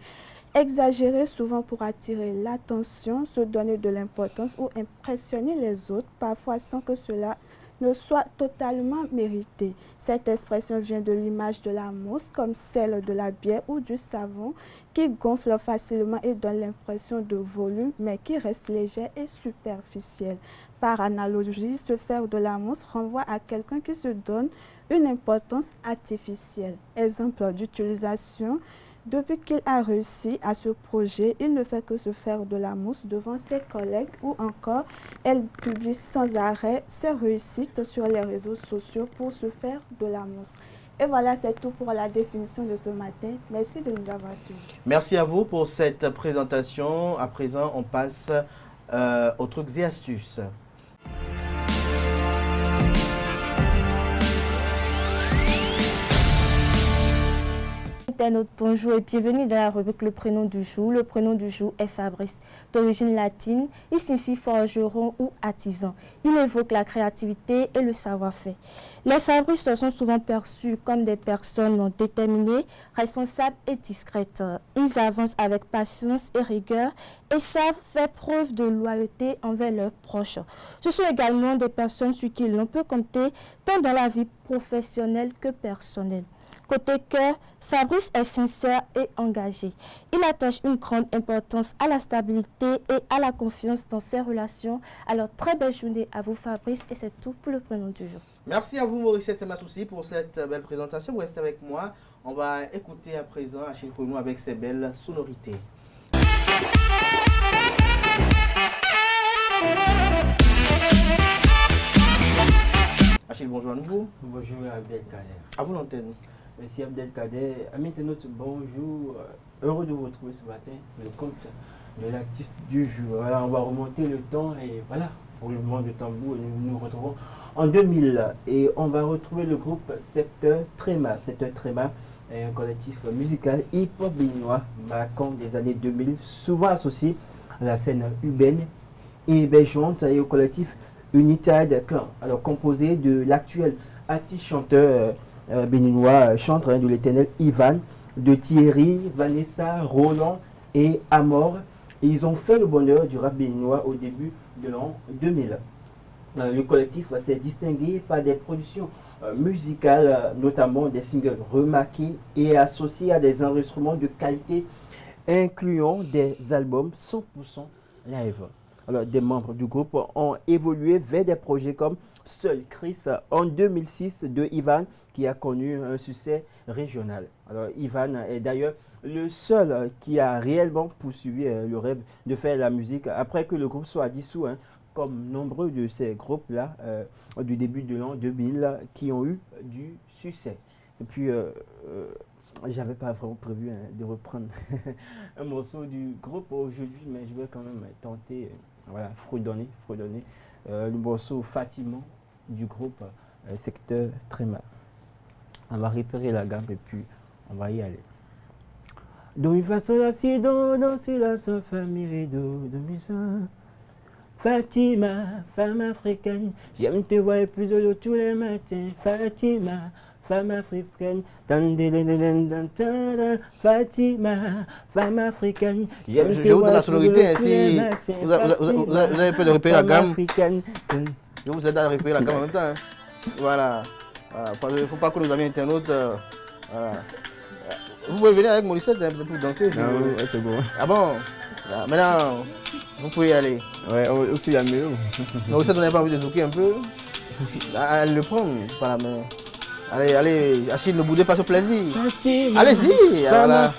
exagérée, souvent pour attirer l'attention, se donner de l'importance ou impressionner les autres, parfois sans que cela ne soit totalement mérité. Cette expression vient de l'image de la mousse, comme celle de la bière ou du savon, qui gonfle facilement et donne l'impression de volume, mais qui reste léger et superficiel. Par analogie, se faire de la mousse renvoie à quelqu'un qui se donne une importance artificielle. Exemple d'utilisation. Depuis qu'il a réussi à ce projet, il ne fait que se faire de la mousse devant ses collègues ou encore, elle publie sans arrêt ses réussites sur les réseaux sociaux pour se faire de la mousse. Et voilà, c'est tout pour la définition de ce matin. Merci de nous avoir suivis. Merci à vous pour cette présentation. À présent, on passe aux trucs et astuces. Internautes, bonjour et bienvenue dans la rubrique Le prénom du jour. Le prénom du jour est Fabrice. D'origine latine, il signifie forgeron ou artisan. Il évoque la créativité et le savoir-faire. Les Fabrices sont souvent perçus comme des personnes déterminées, responsables et discrètes. Ils avancent avec patience et rigueur et savent faire preuve de loyauté envers leurs proches. Ce sont également des personnes sur qui l'on peut compter tant dans la vie professionnelle que personnelle. Côté cœur, Fabrice est sincère et engagé. Il attache une grande importance à la stabilité et à la confiance dans ses relations. Alors, très belle journée à vous Fabrice et c'est tout pour le prénom du jour. Merci à vous Mauricette Semasoussi pour cette belle présentation. Vous restez avec moi. On va écouter à présent Achille Konou avec ses belles sonorités. Achille, bonjour à nouveau. Bonjour Abdelkader. À vous l'antenne. Merci Abdelkader. Amis internautes, bonjour. Heureux de vous retrouver ce matin. Le compte de l'artiste du jour. Voilà, on va remonter le temps et voilà, pour le moment de tambour, nous nous retrouvons en 2000 et on va retrouver le groupe Secteur Tréma. Secteur Tréma est un collectif musical hip-hop béninois marquant des années 2000, souvent associé à la scène urbaine et hébergeante et au collectif United Clan. Alors composé de l'actuel artiste chanteur béninois, chanteur de l'éternel Ivan, de Thierry, Vanessa, Roland et Amor. Et ils ont fait le bonheur du rap béninois au début de l'an 2000. Le collectif s'est distingué par des productions musicales, notamment des singles remarqués et associés à des enregistrements de qualité, incluant des albums 100% live. Alors, des membres du groupe ont évolué vers des projets comme Seul Chris en 2006 de Ivan, qui a connu un succès régional. Alors, Ivan est d'ailleurs le seul qui a réellement poursuivi le rêve de faire la musique après que le groupe soit dissous, comme nombreux de ces groupes-là du début de l'an 2000 qui ont eu du succès. Et puis, j'avais pas vraiment prévu de reprendre un morceau du groupe aujourd'hui, mais je vais quand même tenter, voilà, fredonner le morceau Fatima du groupe Secteur Tréma. On va repérer la gamme et puis on va y aller. Do mi fa sol la si do la sol fa mi ré do mi sa. Fatima, femme africaine, j'aime te voir plus de l'eau tous les matins. Fatima, femme africaine, Fatima, femme africaine, j'aime te voir la sonorité ainsi. Vous avez peur de repérer la gamme. Je vous aide à repérer la gamme en même temps. Voilà. Il ne faut pas que nos amis internautes. Voilà. Vous pouvez venir avec Mauricette pour danser si vous voulez. C'est bon. Ah bon? Maintenant, vous pouvez y aller. Ouais, aussi la mieux. Mauricette, vous n'avez pas envie de zouker un peu? Allez le prendre par la main. Allez, Achille, ne boudez pas ce plaisir. Allez-y. Voilà.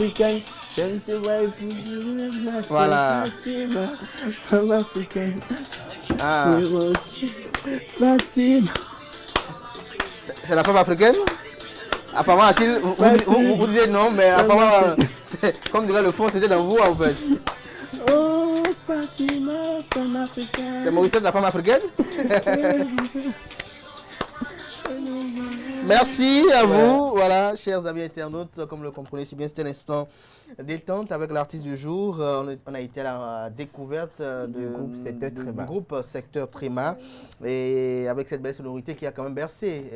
Voilà. Femme africaine. Ah. C'est la femme africaine? Apparemment, Achille, vous disiez non, mais apparemment, comme dirait le fond, c'était dans vous en fait. Oh, Fatima, femme africaine. C'est Mauricette, la femme africaine? Merci à vous. Voilà, chers amis internautes, comme le comprenez si bien, c'était l'instant détente avec l'artiste du jour. On a été à la découverte du groupe Secteur Tréma et avec cette belle sonorité qui a quand même bercé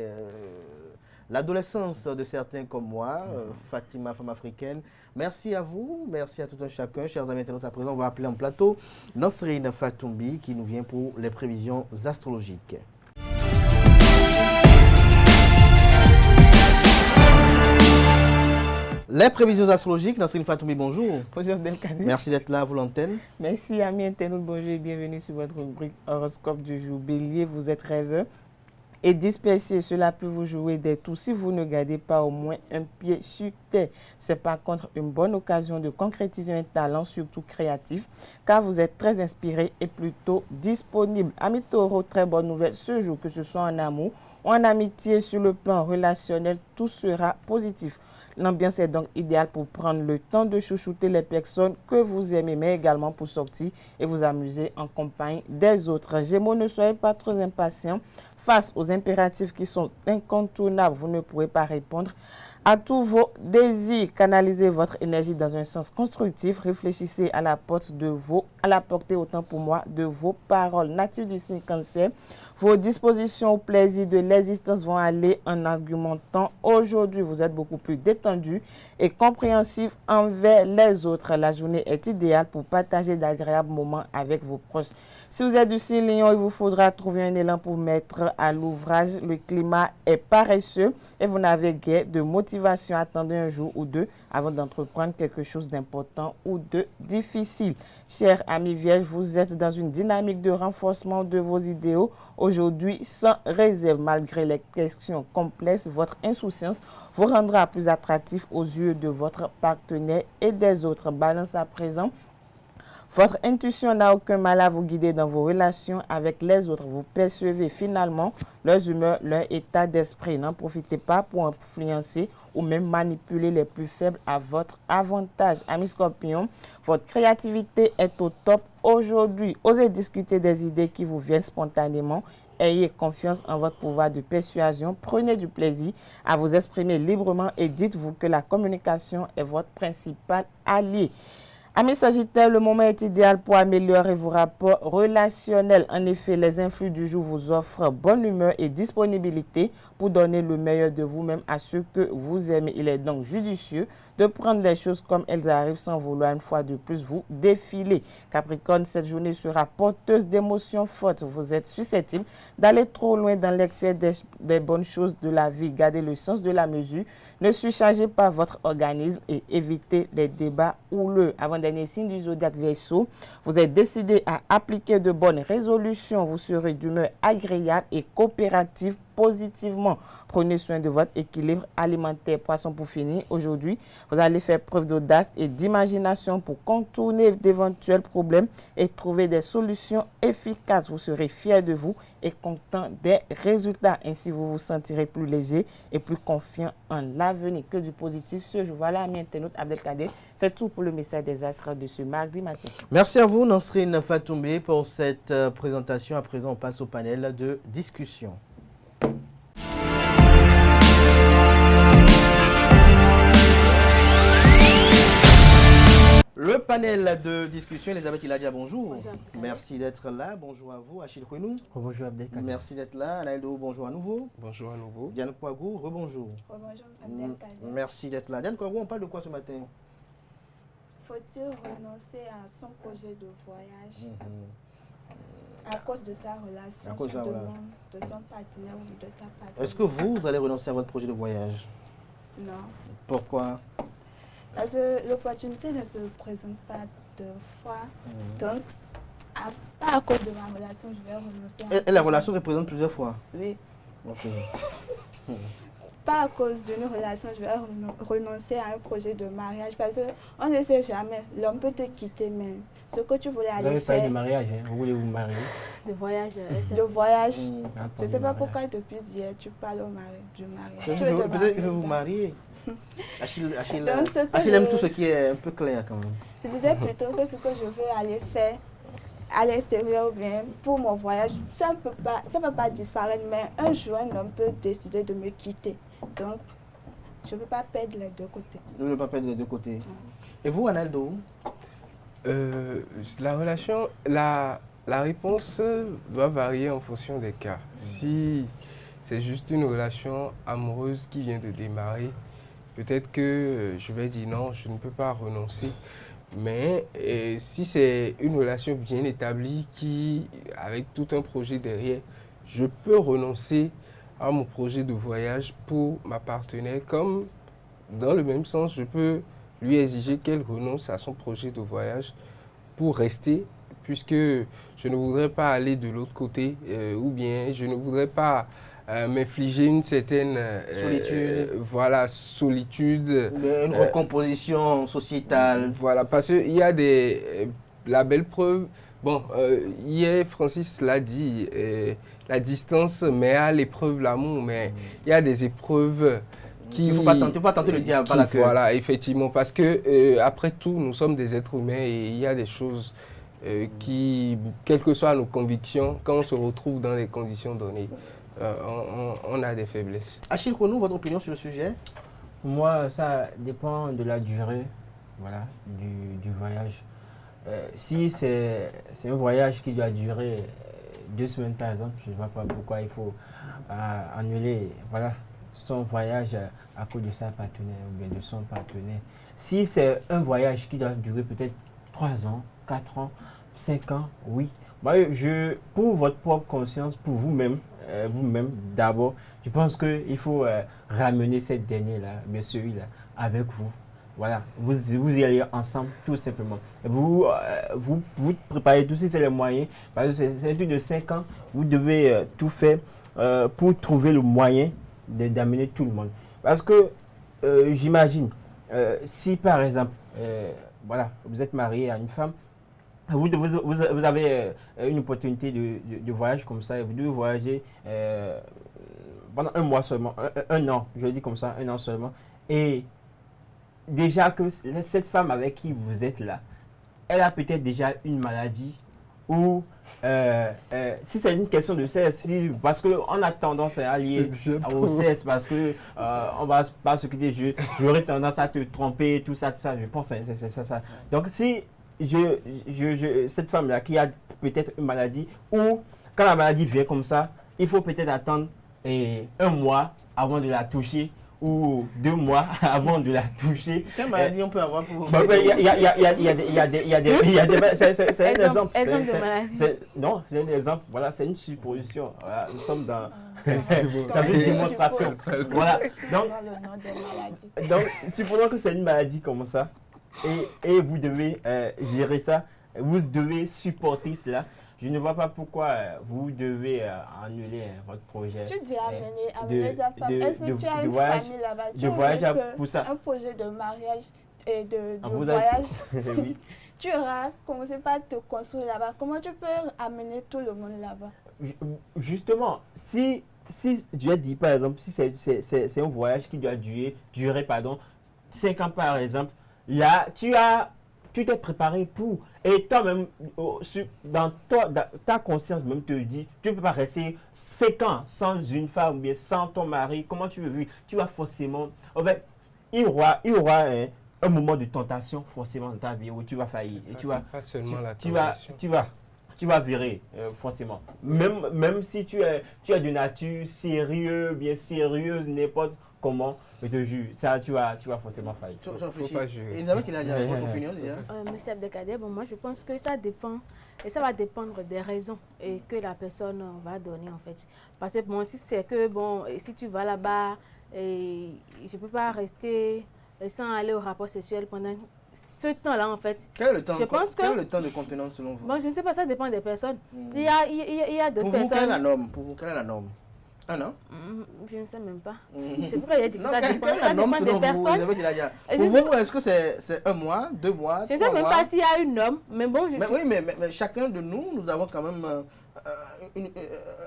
l'adolescence de certains comme moi, Fatima, femme africaine. Merci à vous, merci à tout un chacun. Chers amis internautes, à présent, on va appeler en plateau Nasrine Fatoumbi qui nous vient pour les prévisions astrologiques. Les prévisions astrologiques, Nasrine Fatoumbi, bonjour. Bonjour Abdelkader. Merci d'être là à vous l'antenne. Merci amis internautes, bonjour et bienvenue sur votre rubrique horoscope du jour. Bélier, vous êtes rêveur et dispersé, cela peut vous jouer des tours si vous ne gardez pas au moins un pied sur terre. C'est par contre une bonne occasion de concrétiser un talent, surtout créatif, car vous êtes très inspiré et plutôt disponible. Amis Taureau, très bonne nouvelle ce jour, que ce soit en amour ou en amitié, sur le plan relationnel, tout sera positif. L'ambiance est donc idéale pour prendre le temps de chouchouter les personnes que vous aimez, mais également pour sortir et vous amuser en compagnie des autres. Gémeaux, ne soyez pas trop impatients. Face aux impératifs qui sont incontournables, vous ne pourrez pas répondre à tous vos désirs. Canalisez votre énergie dans un sens constructif. Réfléchissez à la portée autant pour moi de vos paroles. Natifs du signe Cancer, vos dispositions au plaisir de l'existence vont aller en argumentant. Aujourd'hui, vous êtes beaucoup plus détendu et compréhensif envers les autres. La journée est idéale pour partager d'agréables moments avec vos proches. Si vous êtes du signe Lion, il vous faudra trouver un élan pour mettre à l'ouvrage. Le climat est paresseux et vous n'avez guère de motivation. Attendez un jour ou deux avant d'entreprendre quelque chose d'important ou de difficile. Chers amis Vierges, vous êtes dans une dynamique de renforcement de vos idéaux. Aujourd'hui, sans réserve, malgré les questions complexes, votre insouciance vous rendra plus attractif aux yeux de votre partenaire et des autres. Balance à présent. Votre intuition n'a aucun mal à vous guider dans vos relations avec les autres. Vous percevez finalement leurs humeurs, leur état d'esprit. N'en profitez pas pour influencer ou même manipuler les plus faibles à votre avantage. Amis Scorpions, votre créativité est au top aujourd'hui. Osez discuter des idées qui vous viennent spontanément. Ayez confiance en votre pouvoir de persuasion. Prenez du plaisir à vous exprimer librement et dites-vous que la communication est votre principal allié. Amis Sagittaires, le moment est idéal pour améliorer vos rapports relationnels. En effet, les influx du jour vous offrent bonne humeur et disponibilité pour donner le meilleur de vous-même à ceux que vous aimez. Il est donc judicieux de prendre les choses comme elles arrivent sans vouloir une fois de plus vous défiler. Capricorne, cette journée sera porteuse d'émotions fortes. Vous êtes susceptible d'aller trop loin dans l'excès des bonnes choses de la vie. Gardez le sens de la mesure. Ne surchargez pas votre organisme et évitez les débats houleux. Avant-dernier signe du zodiaque Verseau, vous êtes décidé à appliquer de bonnes résolutions. Vous serez d'humeur agréable et coopérative positivement. Prenez soin de votre équilibre alimentaire. Poisson, pour finir, aujourd'hui, vous allez faire preuve d'audace et d'imagination pour contourner d'éventuels problèmes et trouver des solutions efficaces. Vous serez fier de vous et content des résultats. Ainsi, vous vous sentirez plus léger et plus confiant en l'avenir. Que du positif ce jour. Voilà, amis internautes, Abdelkader. C'est tout pour le message des astres de ce mardi matin. Merci à vous, Nasrine Fatoumbi, pour cette présentation. À présent, on passe au panel de discussion. Le panel de discussion, Elisabeth Iladia, bonjour. Bonjour. Merci d'être là. Bonjour à vous, Achille Kouinou. Bonjour Abdelkader. Merci d'être là. Anaël Dou, bonjour à nouveau. Bonjour à nouveau. Diane Kouagou, rebonjour. Bonjour Abdelkader. Merci d'être là. Diane Kouagou, on parle de quoi ce matin? Faut-il renoncer à son projet de voyage à cause de sa relation sur demande de son partenaire ou de sa partenaire? Est-ce que vous allez renoncer à votre projet de voyage? Non. Pourquoi? Parce que l'opportunité ne se présente pas deux fois. Donc, pas à cause de ma relation, je vais renoncer. Et la relation se présente plusieurs fois? Oui. Ok. Pas à cause d'une relation, je vais renoncer à un projet de mariage. Parce qu'on ne sait jamais. L'homme peut te quitter, mais ce que tu voulais aller faire... Vous avez parlé de mariage, hein? Vous voulez vous marier? De voyage. De voyage. Je ne sais pas pourquoi depuis hier tu parles du mariage. Peut-être qu'il veut vous marier. Achille aime tout ce qui est un peu clair quand même. Je disais plutôt que ce que je veux aller faire, à l'extérieur ou bien pour mon voyage, ça ne peut pas disparaître, mais un jour, un homme peut décider de me quitter. Donc, je ne peux pas perdre les deux côtés. Vous ne pouvez pas perdre les deux côtés. Et vous, Analdo? La relation, la réponse doit varier en fonction des cas. Si c'est juste une relation amoureuse qui vient de démarrer, peut-être que je vais dire non, je ne peux pas renoncer. Mais si c'est une relation bien établie avec tout un projet derrière, je peux renoncer à mon projet de voyage pour ma partenaire. Comme dans le même sens, je peux lui exiger qu'elle renonce à son projet de voyage pour rester, puisque je ne voudrais pas aller de l'autre côté ou bien je ne voudrais pas m'infliger une certaine solitude. Une recomposition sociétale. Voilà, parce qu'il y a la belle preuve. Bon, hier, Francis l'a dit, la distance met à l'épreuve l'amour, mais il y a des épreuves il ne faut pas tenter le diable par la queue. Voilà, effectivement, parce que après tout, nous sommes des êtres humains et il y a des choses qui, quelles que soient nos convictions, quand on se retrouve dans des conditions données, on a des faiblesses. Achille Konou, votre opinion sur le sujet? Pour moi, ça dépend de la durée, voilà, du voyage. Si c'est un voyage qui doit durer 2 semaines par exemple, je ne vois pas pourquoi il faut annuler son voyage à cause de sa partenaire ou bien de son partenaire. Si c'est un voyage qui doit durer peut-être 3 ans, 4 ans, 5 ans, oui. Moi, pour votre propre conscience, pour vous-même d'abord, je pense qu'il faut ramener cette dernière-là, bien celui-là, avec vous. Voilà, vous y allez ensemble, tout simplement. Vous préparez tout, si c'est les moyens, parce que c'est un truc de 5 ans, vous devez tout faire pour trouver le moyen d'amener tout le monde. Parce que, j'imagine, si par exemple, vous êtes marié à une femme, vous avez une opportunité de voyage comme ça, et vous devez voyager pendant 1 mois seulement, un an, je le dis comme ça, 1 an seulement. Et déjà que cette femme avec qui vous êtes là, elle a peut-être déjà une maladie ou si c'est une question de sexe, parce qu'on a tendance à aller au sexe, parce que on va pas s'occuper, j'aurais tendance à te tromper, tout ça, je pense, c'est ça. Donc si cette femme-là qui a peut-être une maladie, ou quand la maladie vient comme ça, il faut peut-être attendre 1 mois avant de la toucher, ou 2 mois avant de la toucher. Quelle maladie on peut avoir pour... Il y a des... C'est un exemple. Exemple de maladie. Non, c'est un exemple. Voilà, c'est une supposition. Voilà, nous sommes dans une démonstration. Voilà. Donc, supposons que c'est une maladie comme ça, et vous devez gérer ça, vous devez supporter cela. Je ne vois pas pourquoi vous devez annuler votre projet. Tu dis amener ta femme. Est-ce que tu as une famille là-bas? Tu veux un projet de mariage et de voyage. Oui. Tu auras commencé par te construire là-bas. Comment tu peux amener tout le monde là-bas? Justement, si je dis par exemple, si c'est un voyage qui doit durer 5 ans par exemple, là tu t'es préparé pour, et toi-même, dans ta conscience même te dit, tu ne peux pas rester 5 ans sans une femme ou bien sans ton mari. Comment tu veux vivre? Tu vas forcément, en fait, il y aura un moment de tentation forcément dans ta vie où tu vas faillir. Et pas seulement la tentation. Tu vas virer forcément. Même si tu es de nature sérieuse, n'importe comment, je te jure, ça tu vas forcément faillir. Elisabeth, il a déjà votre opinion déjà? Monsieur Abdelkader, moi je pense que ça dépend, et ça va dépendre des raisons que la personne va donner en fait. Parce que si c'est que si tu vas là-bas, je ne peux pas rester sans aller au rapport sexuel pendant ce temps-là en fait. Quel est le temps, quel est le temps de contenance selon vous? Je ne sais pas, ça dépend des personnes. Il y a d'autres personnes. Pour vous, quelle est la norme? 1 an? Je ne sais même pas. C'est pourquoi il a dit que ça dépend des personnes. Pour vous, est-ce que c'est 1 mois, 2 mois, 3 mois? Je ne sais même pas s'il y a une norme, mais bon... Mais chacun de nous avons quand même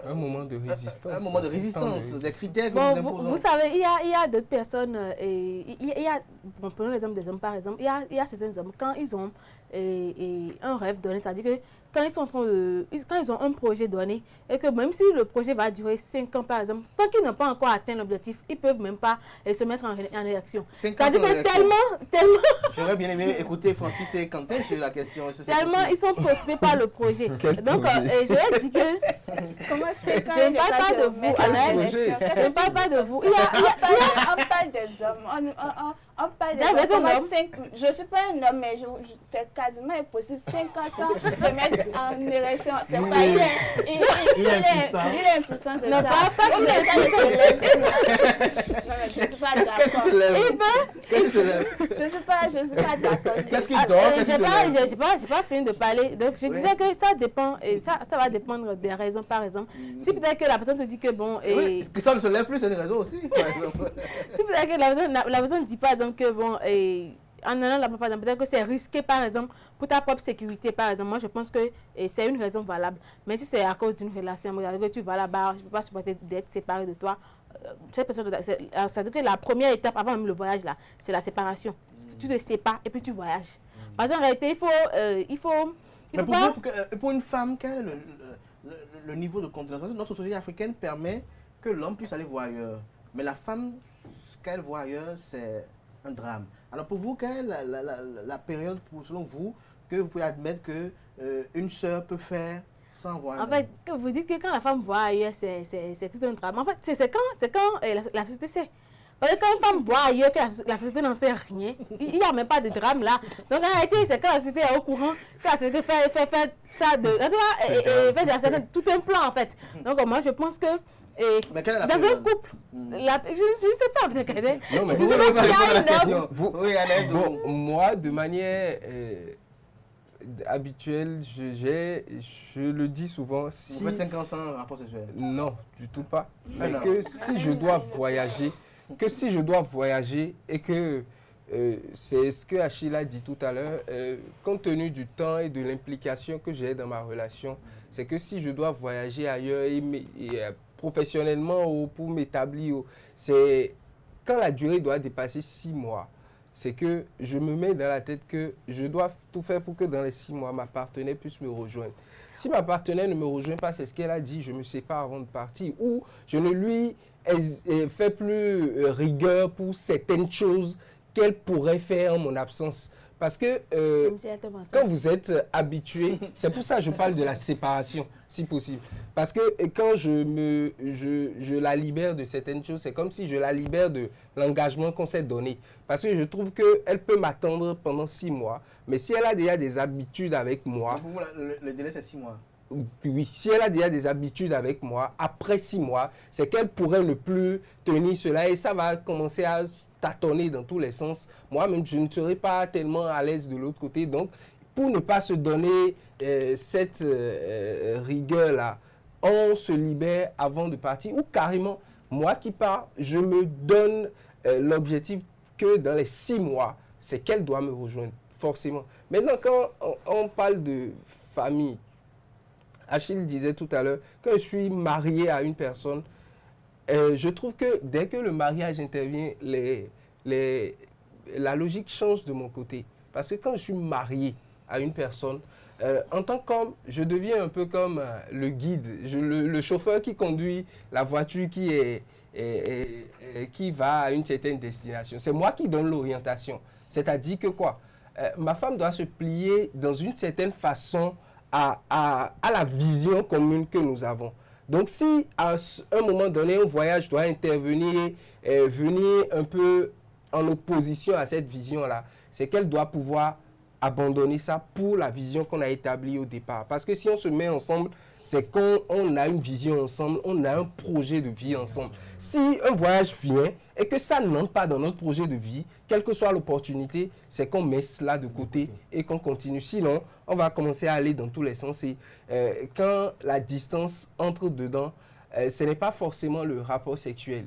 un moment de résistance. Un moment de résistance, des critères que bon, nous imposons. Vous savez, il y a d'autres personnes, bon, prenons l'exemple des hommes par exemple, il y a certains hommes, quand ils ont un rêve donné, c'est-à-dire que quand ils ont un projet donné, et que même si le projet va durer 5 ans par exemple, tant qu'ils n'ont pas encore atteint l'objectif, ils ne peuvent même pas se mettre en réaction. C'est-à-dire que tellement... J'aurais bien aimé écouter Francis et Quentin sur la question. Tellement ils sont préoccupés par le projet. Donc, je vais dire que... Comment c'est quand je ne parle pas de vous, Anaël. Je ne parle pas de vous. On parle des hommes. On parle des hommes. Je ne suis pas un homme, mais c'est quasiment impossible. 5 ans sans se mettre en érection. C'est pas, il est impuissant. C'est ça. Pas qu'il est impuissant. Non, mais je ne suis pas d'accord. Qu'est-ce qui se lève? Je ne suis pas d'accord. Qu'est-ce qui dort? Je n'ai pas fini de parler. Donc, je disais que ça dépend. Et ça va dépendre des raisons, par exemple. Si peut-être que la personne te dit que bon... Oui, que ça ne se lève plus, c'est une raison aussi, par exemple. Si peut-être que la personne ne dit pas donc que bon... En allant là-bas, par exemple, peut-être que c'est risqué, par exemple, pour ta propre sécurité, par exemple. Moi, je pense que c'est une raison valable. Mais si c'est à cause d'une relation, que tu vas là-bas, je ne peux pas supporter d'être séparé de toi, cette personne, c'est-à-dire que la première étape, avant même le voyage, là, c'est la séparation. Tu te sépares et puis tu voyages. Parce qu'en réalité, il faut mais pour une femme, quel est le niveau de contenance? Parce que notre société africaine permet que l'homme puisse aller voir ailleurs. Mais la femme, ce qu'elle voit ailleurs, c'est un drame. Alors pour vous, quelle est la période, selon vous, que vous pouvez admettre qu'une sœur peut faire sans voir ailleurs? En fait, vous dites que quand la femme voit ailleurs, c'est tout un drame. En fait, c'est quand la société sait. Parce que quand une femme voit ailleurs que la société n'en sait rien, il n'y a même pas de drame là. Donc en réalité, c'est quand la société est au courant, que la société fait ça, fait tout un plan en fait. Donc moi je pense que dans un couple, je ne sais pas, peut-être. Non, mais moi, de manière habituelle, je le dis souvent. Si, vous faites 5 ans sans rapport sexuel? Non, du tout pas. Mais que si je dois voyager, et que c'est ce que Achille a dit tout à l'heure, compte tenu du temps et de l'implication que j'ai dans ma relation, c'est que si je dois voyager ailleurs professionnellement ou pour m'établir, c'est quand la durée doit dépasser 6 mois, c'est que je me mets dans la tête que je dois tout faire pour que dans les 6 mois, ma partenaire puisse me rejoindre. Si ma partenaire ne me rejoint pas, c'est ce qu'elle a dit, je me sépare avant de partir, ou je ne lui fais plus rigueur pour certaines choses qu'elle pourrait faire en mon absence. Parce que quand vous êtes habitué, c'est pour ça que je parle de la séparation, si possible. Parce que quand je la libère de certaines choses, c'est comme si je la libère de l'engagement qu'on s'est donné. Parce que je trouve qu'elle peut m'attendre pendant 6 mois. Mais si elle a déjà des habitudes avec moi... Pour vous, le délai, c'est 6 mois. Oui, si elle a déjà des habitudes avec moi, après 6 mois, c'est qu'elle pourrait ne plus tenir cela et ça va commencer à tâtonner dans tous les sens. Moi-même, je ne serai pas tellement à l'aise de l'autre côté. Donc, pour ne pas se donner cette rigueur-là, on se libère avant de partir. Ou carrément, moi qui pars, je me donne l'objectif que dans les 6 mois, c'est qu'elle doit me rejoindre, forcément. Maintenant, quand on parle de famille, Achille disait tout à l'heure, quand je suis marié à une personne, je trouve que dès que le mariage intervient, la logique change de mon côté. Parce que quand je suis marié à une personne, en tant qu'homme, je deviens un peu comme le guide, le chauffeur qui conduit la voiture qui va à une certaine destination. C'est moi qui donne l'orientation. C'est-à-dire que quoi? Ma femme doit se plier dans une certaine façon à la vision commune que nous avons. Donc si à un moment donné, un voyage doit intervenir, venir un peu en opposition à cette vision-là, c'est qu'elle doit pouvoir abandonner ça pour la vision qu'on a établie au départ. Parce que si on se met ensemble, c'est qu'on a une vision ensemble, on a un projet de vie ensemble. Si un voyage vient et que ça n'entre pas dans notre projet de vie, quelle que soit l'opportunité, c'est qu'on met cela de côté et qu'on continue. Sinon, on va commencer à aller dans tous les sens. Et quand la distance entre dedans, ce n'est pas forcément le rapport sexuel.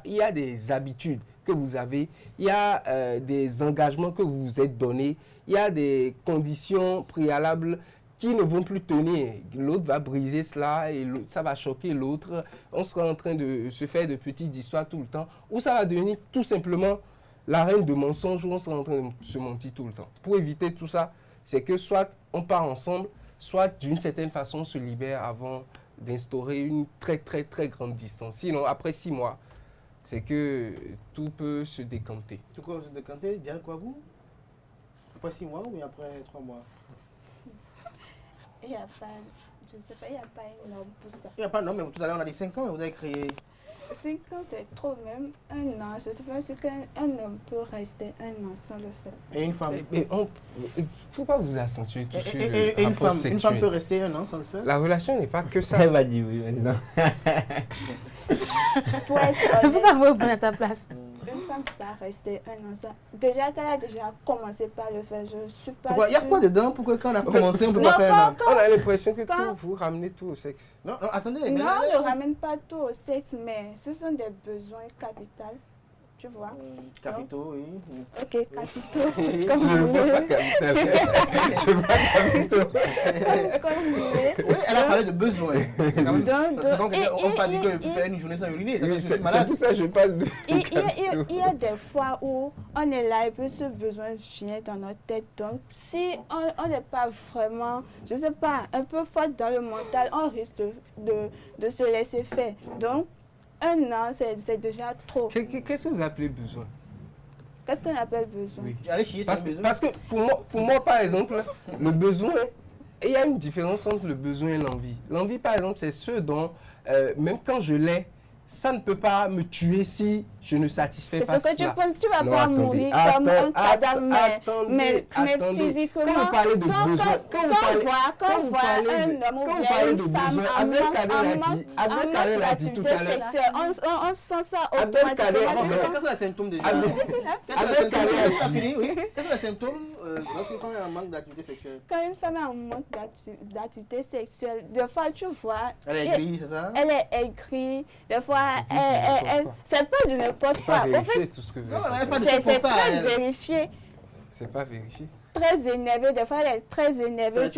Il y a des habitudes que vous avez, il y a des engagements que vous vous êtes donnés, il y a des conditions préalables qui ne vont plus tenir. L'autre va briser cela et ça va choquer l'autre. On sera en train de se faire de petites histoires tout le temps. Ou ça va devenir tout simplement l'arène de mensonges où on sera en train de se mentir tout le temps. Pour éviter tout ça, c'est que soit on part ensemble, soit d'une certaine façon on se libère avant d'instaurer une très très très grande distance. Sinon, après 6 mois, c'est que tout peut se décanter. Tout peut se décanter, Diane Kouabou? Après 6 mois ou bien après 3 mois? Il n'y a pas, je ne sais pas, il n'y a pas une norme pour ça. Il n'y a pas de norme, mais tout à l'heure on a dit 5 ans et vous avez créé... 5 ans c'est trop, même 1 an. Je ne suis pas sûre qu'un homme peut rester 1 an sans le faire. Et une femme? Pourquoi vous accentuez tout sur et une femme peut rester 1 an sans le faire? La relation n'est pas que ça. Elle va dire oui maintenant. Pour être honnête, Pourquoi vous prenez à ta place? une femme ne peut pas rester 1 an sans... Déjà qu'elle a déjà commencé par le faire, je ne suis pas Il y a quoi dedans pour que quand on a commencé, on ne peut pas faire 1 an? On a l'impression que vous ramenez tout au sexe. Non, attendez. Non, on ne ramène pas tout au sexe, mais ce sont des besoins capitaux, tu vois. Capitaux, oui. Ok, capitaux. Je Comme ne vous veux voulez. pas capital. Je veux pas capitaux. Comme vous voulez. Oui, elle a parlé de besoins. C'est quand même... Donc, on ne peut pas dire que peut faire une journée sans uriner. C'est que je suis C'est malade. pour ça que je parle de Il y a des fois où on est là et puis ce besoin vient dans notre tête. Donc, si on n'est pas vraiment, je ne sais pas, un peu fort dans le mental, on risque de se laisser faire. Donc, 1 an, c'est déjà trop. Qu'est-ce que vous appelez besoin? Qu'est-ce qu'on appelle besoin? Oui. Allez chier, c'est un besoin. Parce que pour moi, par exemple, le besoin, il y a une différence entre le besoin et l'envie. L'envie, par exemple, c'est ce dont, même quand je l'ai, ça ne peut pas me tuer si je ne satisfais pas C'est ce que cela. tu penses, tu vas Non, pas attendez, mourir comme un cadavre, mais physiquement, quand vous parlez de besoin, quand on voit un homme ou bien une femme en manque d'activité sexuelle, on sent ça automatiquement. Quels sont les symptômes déjà? Quels sont les symptômes lorsqu'une femme est en manque d'activité sexuelle? Quand une femme est en manque d'activité sexuelle, des fois tu vois... Elle est aigrie, c'est ça? Elle est aigrie, des fois, c'est pas du n'importe quoi. En fait, tout ce que vous c'est très vérifié. C'est pas vérifié. Très énervée, des fois elle est très énervée,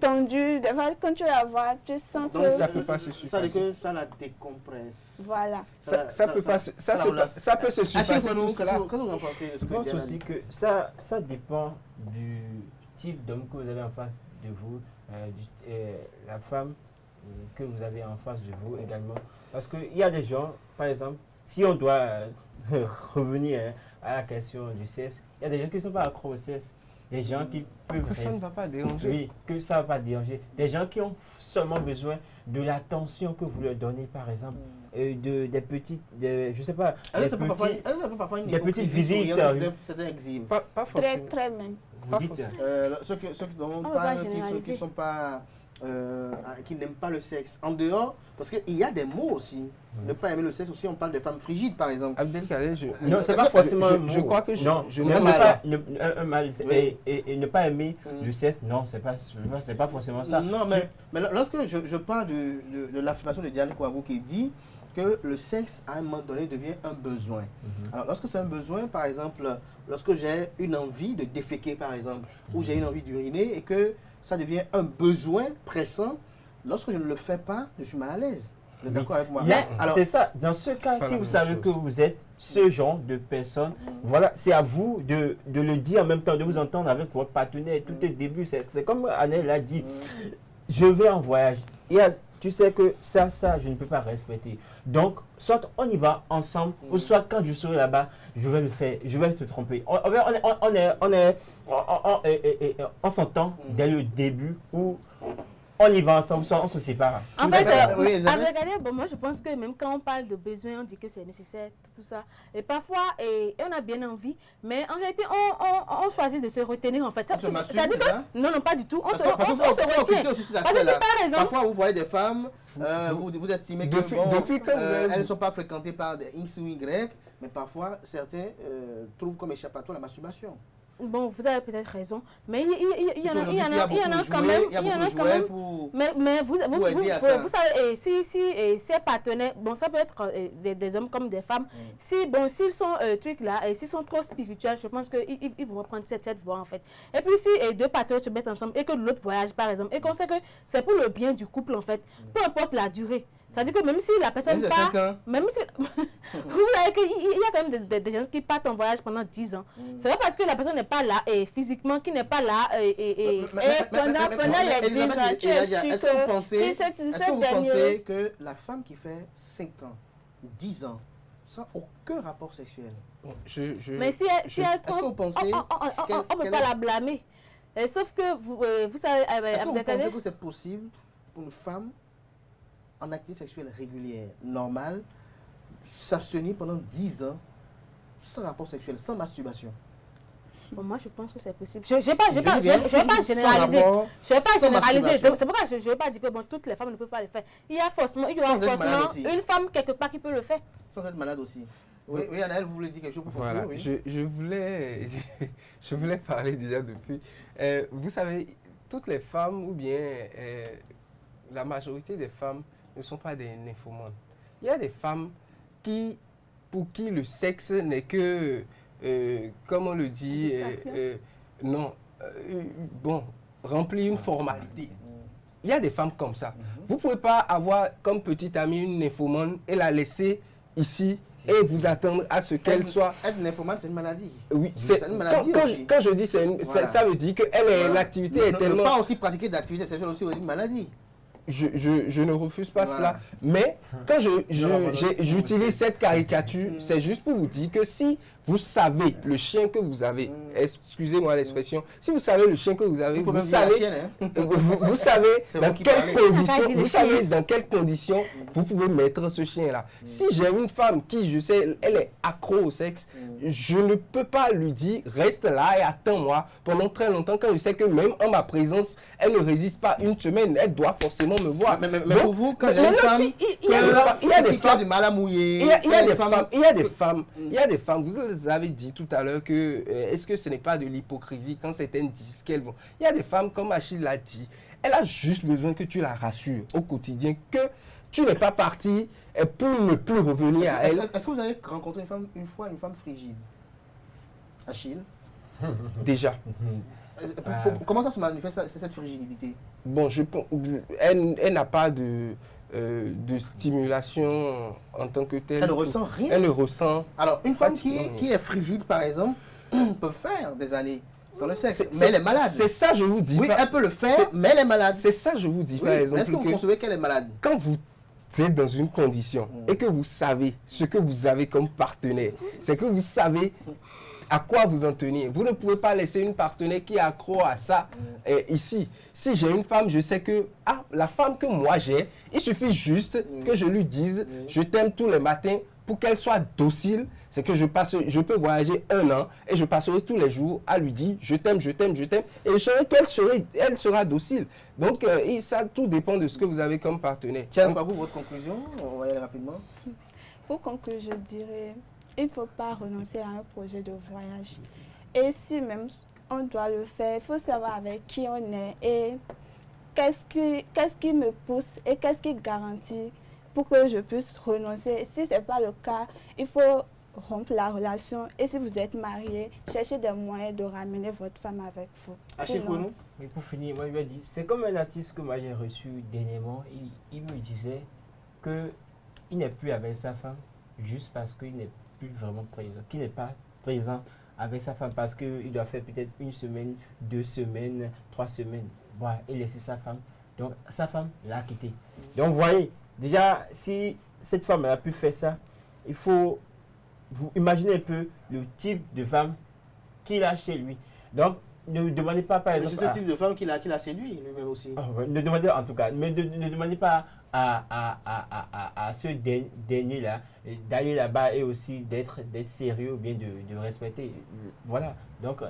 tendue. Des fois quand tu la vois, tu sens donc, que... ça peut pas se surpasser. Ça veut dire que ça la décompresse. Voilà. Ça peut se surpasser. Qu'est-ce que vous en pensez de ce Je pense aussi que ça dépend du type d'homme que vous avez en face de vous, la femme que vous avez en face de vous également. Parce qu'il y a des gens, par exemple, si on doit revenir à la question du sexe, il y a des gens qui ne sont pas accros au sexe. Des gens qui peuvent... Que ça ne va pas déranger. Oui, que ça ne va pas déranger. Des gens qui ont seulement besoin de l'attention que vous leur donnez, par exemple, des petites... je ne sais pas... des petites visites. C'est un exil. Pas très, très même. Vous dites... Ceux dont on parle, qui ne sont pas... qui n'aiment pas le sexe. En dehors, parce qu'il y a des mots aussi. Ne pas aimer le sexe aussi, on parle des femmes frigides par exemple. Abdelkader, non, c'est pas forcément un mot. Je crois que je n'aime pas un mal. Et ne pas aimer le sexe, non, c'est pas forcément ça. Non, mais lorsque je parle de l'affirmation de Diane Kouabou qui dit que le sexe à un moment donné devient un besoin. Alors lorsque c'est un besoin, par exemple, lorsque j'ai une envie de déféquer par exemple, ou j'ai une envie d'uriner et que ça devient un besoin pressant, lorsque je ne le fais pas, je suis mal à l'aise. Vous êtes d'accord avec moi? C'est ça. Dans ce cas, si vous savez que vous êtes ce genre de personne, voilà, c'est à vous de le dire en même temps, de vous entendre avec votre partenaire. Tout est début, c'est comme Annelle l'a dit, je vais en voyage. Tu sais que ça, je ne peux pas respecter. Donc, soit on y va ensemble, ou soit quand je serai là-bas, je vais le faire, je vais te tromper. On s'entend dès le début où on y va ensemble, soit on se sépare. En fait, moi je pense que même quand on parle de besoin, on dit que c'est nécessaire, tout ça. Et parfois, on a bien envie, mais en réalité, on choisit de se retenir en fait. Non, pas du tout. On se retient. Parce que par exemple, parfois, vous voyez des femmes, vous estimez que elles ne sont pas fréquentées par des X ou Y, mais parfois, certains trouvent comme échappatoire la masturbation. Bon, vous avez peut-être raison, mais il y en a quand même. Mais vous savez, si ces partenaires, bon, ça peut être des hommes comme des femmes, s'ils sont trucs là, et s'ils sont trop spirituels, je pense qu'ils vont prendre cette voie en fait. Et puis si deux partenaires se mettent ensemble et que l'autre voyage par exemple, et qu'on sait que c'est pour le bien du couple en fait, peu importe la durée. C'est-à-dire que même si la personne part, même si vous savez qu'il y a quand même des gens qui partent en voyage pendant 10 ans. C'est pas parce que la personne n'est pas là et physiquement, qui n'est pas là et pendant les 10 ans, tu es sûr est-ce que vous pensez que la femme qui fait 5 ans, 10 ans, sans aucun rapport sexuel, mais si elle trompe, on ne peut pas la blâmer. Sauf que vous savez, est-ce que vous pensez que c'est possible pour une femme en activité sexuelle régulière, normale, s'abstenir pendant 10 ans sans rapport sexuel, sans masturbation? Bon, moi, je pense que c'est possible. Je ne vais pas généraliser. C'est pourquoi je ne vais pas dire que bon, toutes les femmes ne peuvent pas le faire. Il y aura forcément une femme quelque part qui peut le faire. Sans être malade aussi. Oui, Anaël, vous voulez dire quelque chose pour voilà, oui. je voulais parler déjà depuis. Vous savez, toutes les femmes ou bien la majorité des femmes ne sont pas des nymphomanes. Il y a des femmes pour qui le sexe n'est que, comme on le dit, remplir une formalité. Il y a des femmes comme ça. Vous ne pouvez pas avoir comme petite amie une nymphomane et la laisser ici et vous attendre à ce qu'elle soit... Être nymphomane, c'est une maladie. Oui, c'est une maladie aussi. Quand je dis ça veut dire que l'activité est tellement... Ne pas aussi pratiquer d'activité sexuelle aussi une maladie. Je ne refuse pas cela, mais quand j'utilise cette caricature, c'est juste pour vous dire que si vous savez le chien que vous avez, excusez-moi l'expression, si vous savez le chien que vous avez, vous savez dans quelles conditions vous pouvez mettre ce chien-là. Si j'ai une femme qui, je sais, elle est accro au sexe, je ne peux pas lui dire reste là et attends-moi pendant très longtemps quand je sais que même en ma présence, elle ne résiste pas une semaine, elle doit forcément me voir. Mais pour vous, quand il y a une femme qui a du mal à mouiller, il y a des femmes, vous avez dit tout à l'heure que est-ce que ce n'est pas de l'hypocrisie quand certaines disent qu'elles vont. Il y a des femmes, comme Achille l'a dit, elle a juste besoin que tu la rassures au quotidien, que tu n'es pas parti pour ne plus revenir à elle. Est-ce que vous avez rencontré une fois une femme frigide, Achille? Déjà. Comment ça se manifeste cette frigidité? Bon, elle n'a pas de stimulation en tant que telle. Elle ne ressent rien. Elle ne ressent. Alors, une femme qui est frigide, par exemple, peut faire des années sans le sexe, mais elle est malade. C'est ça, je vous dis. Oui, elle peut le faire, mais elle est malade. C'est ça, je vous dis. Par exemple, est-ce que vous concevez qu'elle est malade? Quand vous êtes dans une condition et que vous savez ce que vous avez comme partenaire, c'est que vous savez à quoi vous en tenir. Vous ne pouvez pas laisser une partenaire qui est accro à ça ici. Si j'ai une femme, je sais que la femme que moi j'ai, il suffit juste que je lui dise je t'aime tous les matins pour qu'elle soit docile. C'est que je peux voyager 1 an et je passerai tous les jours à lui dire je t'aime, je t'aime, je t'aime. Et je saurai qu'elle sera docile. Donc ça, tout dépend de ce que vous avez comme partenaire. Tiens, par vous, votre conclusion, on va y aller rapidement. Pour conclure, je dirais il ne faut pas renoncer à un projet de voyage. Et si même on doit le faire, il faut savoir avec qui on est et qu'est-ce qui me pousse et qu'est-ce qui garantit pour que je puisse renoncer. Si ce n'est pas le cas, il faut rompre la relation. Et si vous êtes marié, cherchez des moyens de ramener votre femme avec vous. Achille, pour nous. Mais pour finir, moi, il m'a dit, c'est comme un artiste que moi j'ai reçu dernièrement. Il me disait qu'il n'est plus avec sa femme juste parce qu'il n'est plus vraiment présent, qui n'est pas présent avec sa femme parce qu'il doit faire peut-être 1 semaine, 2 semaines, 3 semaines, voilà, et laisser sa femme. Donc sa femme l'a quitté. Donc vous voyez, déjà si cette femme a pu faire ça, il faut vous imaginer un peu le type de femme qu'il a chez lui. Donc ne demandez pas par exemple... C'est ce type de femme qu'il a séduit lui-même aussi. Ne demandez en tout cas, mais ne demandez pas à ce dernier-là d'aller là-bas et aussi d'être sérieux ou bien de respecter. Voilà. Donc,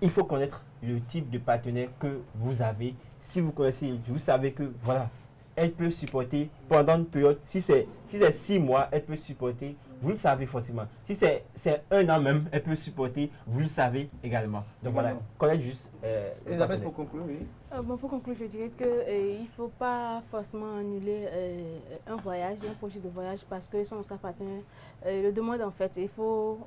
il faut connaître le type de partenaire que vous avez. Si vous connaissez, vous savez que, voilà, elle peut supporter pendant une période, si c'est 6 mois, elle peut supporter, vous le savez forcément. Si c'est 1 an même, elle peut supporter, vous le savez également. Donc voilà, connaître juste. Elisabeth, pour conclure, oui. Pour conclure, je dirais qu'il ne faut pas forcément annuler un voyage, un projet de voyage parce que son partenaire le demande en fait. Il faut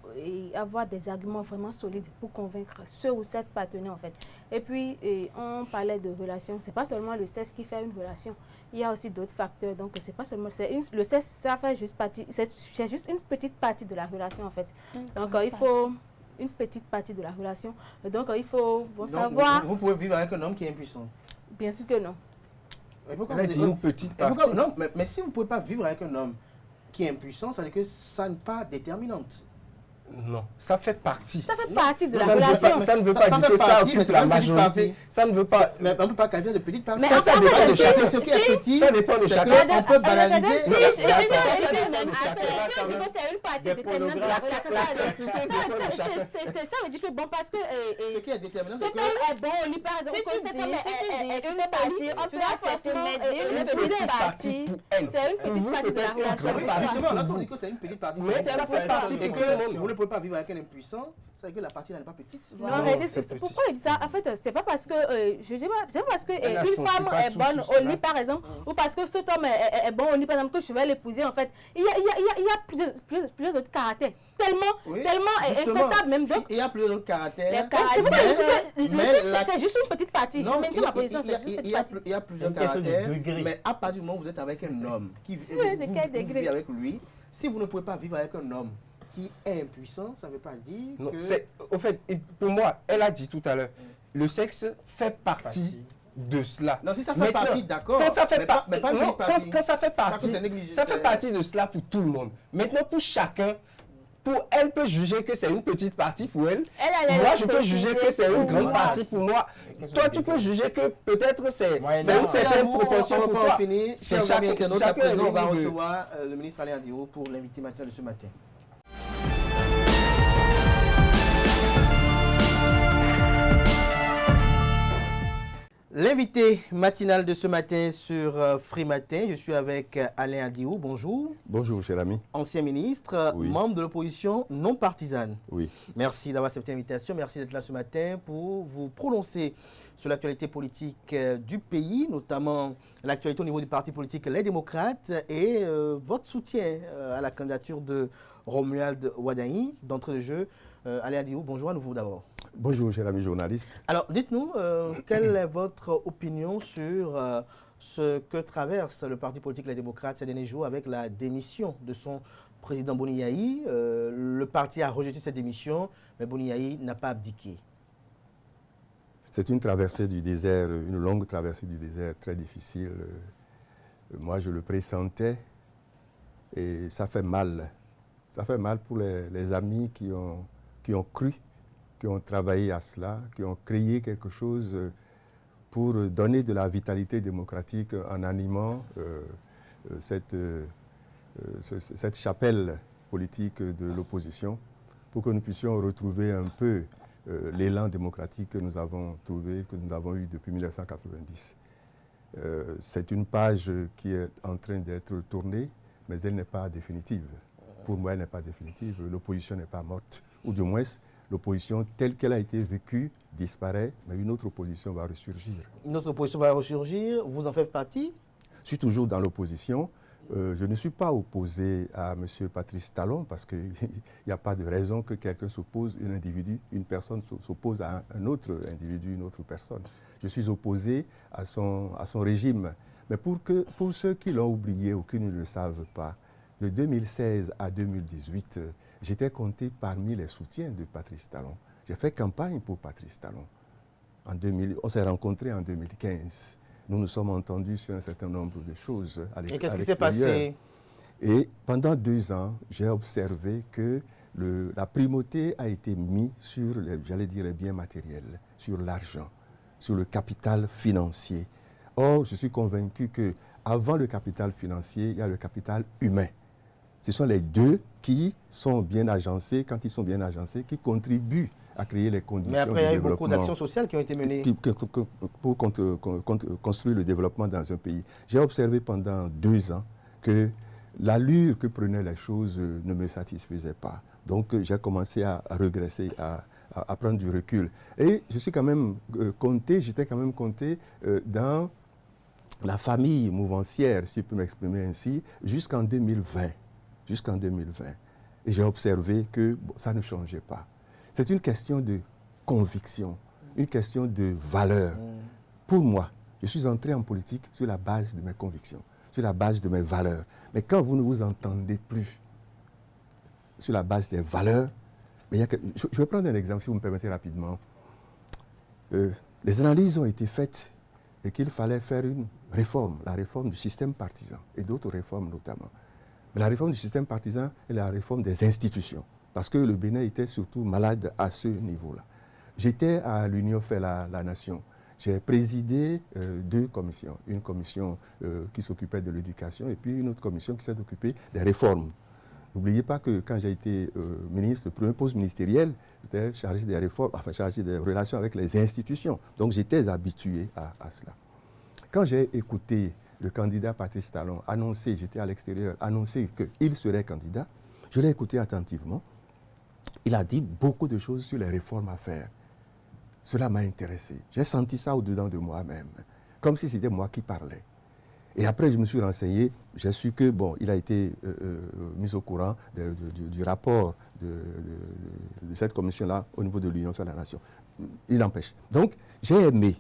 avoir des arguments vraiment solides pour convaincre ceux ou cette partenaire en fait. Et puis, on parlait de relations. Ce n'est pas seulement le sexe qui fait une relation. Il y a aussi d'autres facteurs. Donc, c'est pas seulement le sexe, ça fait juste partie. C'est juste une petite partie de la relation en fait. Donc, il faut une petite partie de la relation. Donc, il faut savoir... Vous pouvez vivre avec un homme qui est impuissant? Bien sûr que non. Et pourquoi vous dites une petite partie? Non, mais si vous ne pouvez pas vivre avec un homme qui est impuissant, ça veut dire que ça n'est pas déterminante. Non, ça fait partie. Ça fait partie de la relation. Ça ne veut pas dire que ça occupe la majorité. Ça ne veut pas... Mais on ne peut pas qualifier de petite partie. Mais ça dépend de chacun. Ce qui est petit, ça dépend de chacun. On peut banaliser. C'est une partie déterminante de la relation. Ça veut dire que bon, parce que... Ce qui est déterminant, c'est que... est bon au lit, par exemple, c'est une partie, on peut forcément une petite partie. C'est une petite partie de la relation. Justement, lorsqu'on dit que c'est une petite partie, ça fait partie et que vous ne pouvez pas vivre avec un impuissant, c'est que la partie là n'est pas petite. Non, arrêtez, pourquoi je dis ça? En fait, c'est pas parce que je dis pas, c'est pas parce que une femme est bonne au lit par exemple, ou parce que cet homme est bon au lit par exemple que je vais l'épouser en fait. Il y a plusieurs autres caractères tellement incontable même. Donc il y a plusieurs autres caractères. C'est juste une petite partie. Je maintiens ma position. Il y a plusieurs caractères, mais à partir du moment où vous êtes avec un homme qui vit avec lui, si vous ne pouvez pas vivre avec un homme qui est impuissant, ça ne veut pas dire que... Au fait, pour moi, elle a dit tout à l'heure, le sexe fait partie de cela. Non, si ça fait partie, d'accord. Quand ça fait quand ça fait partie, ça fait partie de cela pour tout le monde. Maintenant, pour chacun, elle peut juger que c'est une petite partie pour elle. Moi, je peux juger que c'est une grande partie pour moi. Toi, tu peux juger que peut-être c'est une certaine proportion pour toi. Chers amis internautes, à présent, on va recevoir le ministre Alain Andirou pour l'invité matinal de ce matin. L'invité matinal de ce matin sur Free Matin, je suis avec Alain Andirou. Bonjour. Bonjour, cher ami. Ancien ministre, membre de l'opposition non partisane. Oui. Merci d'avoir accepté l'invitation. Merci d'être là ce matin pour vous prononcer sur l'actualité politique du pays, notamment l'actualité au niveau du parti politique Les Démocrates et votre soutien à la candidature de Romuald Wadani. D'entrée de jeu, Alain Andirou, bonjour à nouveau d'abord. Bonjour, cher ami journaliste. Alors, dites-nous, quelle est votre opinion sur ce que traverse le parti politique Les Démocrates ces derniers jours avec la démission de son président Boni Yayi. Le parti a rejeté cette démission, mais Boni Yayi n'a pas abdiqué. C'est une traversée du désert, une longue traversée du désert très difficile. Moi, je le pressentais et ça fait mal. Ça fait mal pour les amis qui ont cru, qui ont travaillé à cela, qui ont créé quelque chose pour donner de la vitalité démocratique en animant cette chapelle politique de l'opposition, pour que nous puissions retrouver un peu l'élan démocratique que nous avons trouvé, que nous avons eu depuis 1990. C'est une page qui est en train d'être tournée, mais elle n'est pas définitive. Pour moi, elle n'est pas définitive. L'opposition n'est pas morte, ou du moins, l'opposition telle qu'elle a été vécue disparaît, mais une autre opposition va ressurgir. Une autre opposition va ressurgir, vous en faites partie? Je suis toujours dans l'opposition. Je ne suis pas opposé à M. Patrice Talon parce qu'il n'y a pas de raison que quelqu'un s'oppose, un individu, une personne s'oppose à un autre individu, une autre personne. Je suis opposé à son régime. Mais pour ceux qui l'ont oublié ou qui ne le savent pas, de 2016 à 2018, j'étais compté parmi les soutiens de Patrice Talon. J'ai fait campagne pour Patrice Talon. On s'est rencontrés en 2015. Nous nous sommes entendus sur un certain nombre de choses à l'extérieur. Et qu'est-ce qui s'est passé? Et pendant 2 ans, j'ai observé que la primauté a été mise sur, j'allais dire, les biens matériels, sur l'argent, sur le capital financier. Or, je suis convaincu qu'avant le capital financier, il y a le capital humain. Ce sont les deux qui sont bien agencés, quand ils sont bien agencés, qui contribuent à créer les conditions de développement. Mais après, il y a eu beaucoup d'actions sociales qui ont été menées. Pour construire le développement dans un pays. J'ai observé pendant 2 ans que l'allure que prenaient les choses ne me satisfaisait pas. Donc j'ai commencé à regresser, à prendre du recul. Et je suis quand même j'étais quand même compté dans la famille mouvancière, si je peux m'exprimer ainsi, jusqu'en 2020. Jusqu'en 2020. Et j'ai observé que ça ne changeait pas. C'est une question de conviction, une question de valeur. Pour moi, je suis entré en politique sur la base de mes convictions, sur la base de mes valeurs. Mais quand vous ne vous entendez plus sur la base des valeurs, mais je vais prendre un exemple, si vous me permettez rapidement. Les analyses ont été faites et qu'il fallait faire une réforme, la réforme du système partisan et d'autres réformes notamment. Mais la réforme du système partisan et la réforme des institutions, parce que le Bénin était surtout malade à ce niveau-là. J'étais à l'Union fait la Nation. J'ai présidé 2 commissions, une commission qui s'occupait de l'éducation et puis une autre commission qui s'est occupée des réformes. N'oubliez pas que quand j'ai été ministre, le premier poste ministériel, j'étais chargé des réformes, enfin chargé des relations avec les institutions. Donc j'étais habitué à cela. Quand j'ai écouté le candidat Patrice Talon annoncer, j'étais à l'extérieur, annoncer qu'il serait candidat, je l'ai écouté attentivement. Il a dit beaucoup de choses sur les réformes à faire. Cela m'a intéressé. J'ai senti ça au-dedans de moi-même, comme si c'était moi qui parlais. Et après, je me suis renseigné, j'ai su que, bon, il a été mis au courant du rapport de cette commission-là au niveau de l'Union sur la Nation. Il n'empêche. Donc, j'ai aimé.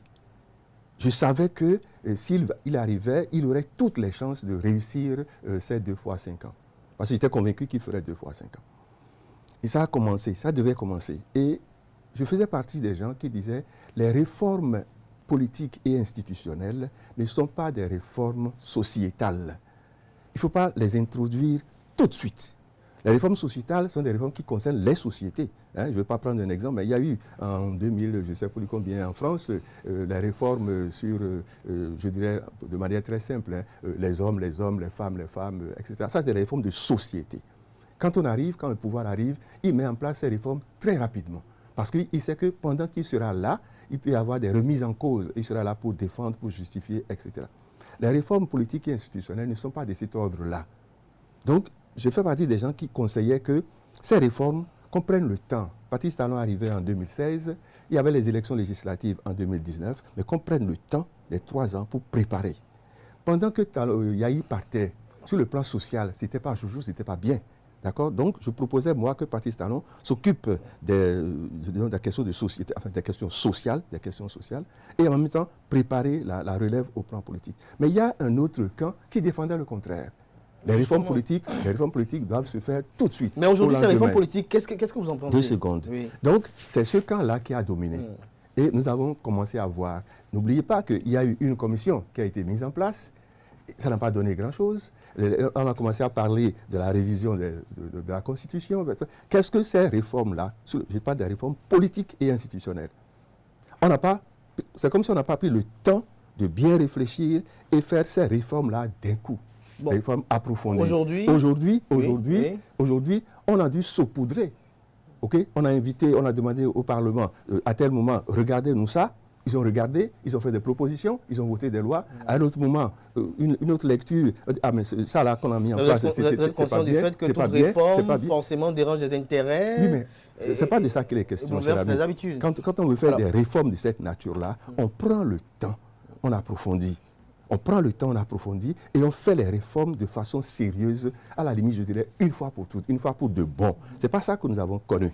Je savais que s'il arrivait, il aurait toutes les chances de réussir ces 2 fois 5 ans. Parce que j'étais convaincu qu'il ferait 2 fois 5 ans. Et ça a commencé, ça devait commencer. Et je faisais partie des gens qui disaient les réformes politiques et institutionnelles ne sont pas des réformes sociétales. Il ne faut pas les introduire tout de suite. Les réformes sociétales sont des réformes qui concernent les sociétés. Je ne vais pas prendre un exemple, mais il y a eu en 2000, je ne sais plus combien en France, les réformes sur, je dirais de manière très simple, les hommes, les femmes, etc. Ça, c'est des réformes de société. Quand le pouvoir arrive, il met en place ces réformes très rapidement. Parce qu'il sait que pendant qu'il sera là, il peut y avoir des remises en cause. Il sera là pour défendre, pour justifier, etc. Les réformes politiques et institutionnelles ne sont pas de cet ordre-là. Donc, je fais partie des gens qui conseillaient que ces réformes qu'on prenne le temps. Patrice Talon arrivait en 2016, il y avait les élections législatives en 2019, mais qu'on prenne le temps, les 3 ans, pour préparer. Pendant que Yahi partait, sur le plan social, ce n'était pas joujou, ce n'était pas bien. D'accord? Donc, je proposais, moi, que Patrice Talon s'occupe des questions de société, enfin, des questions sociales, et en même temps, préparer la relève au plan politique. Mais il y a un autre camp qui défendait le contraire. Les réformes politiques doivent se faire tout de suite. Mais aujourd'hui, ces réformes politiques, qu'est-ce que vous en pensez? 2 secondes. Oui. Donc, c'est ce camp-là qui a dominé. Et nous avons commencé à voir. N'oubliez pas qu'il y a eu une commission qui a été mise en place. Ça n'a pas donné grand-chose. On a commencé à parler de la révision de la Constitution. Qu'est-ce que ces réformes-là? Je parle des réformes politiques et institutionnelles. C'est comme si on n'a pas pris le temps de bien réfléchir et faire ces réformes-là d'un coup. Bon. Des réformes approfondies. Aujourd'hui, on a dû saupoudrer. Okay? On a demandé au Parlement, à tel moment, regardez-nous ça. Ils ont regardé, ils ont fait des propositions, ils ont voté des lois. À un autre moment, une autre lecture, mais ça là qu'on a mis en place, c'est pas bien. Vous êtes conscient du fait que toute réforme forcément dérange les intérêts? Oui, mais ce n'est pas de ça qu'il est question. Bouleverse les habitudes. Quand on veut faire des réformes de cette nature-là, on prend le temps, on approfondit. On prend le temps, on approfondit et on fait les réformes de façon sérieuse, à la limite, je dirais, une fois pour toutes, une fois pour de bon. Ce n'est pas ça que nous avons connu.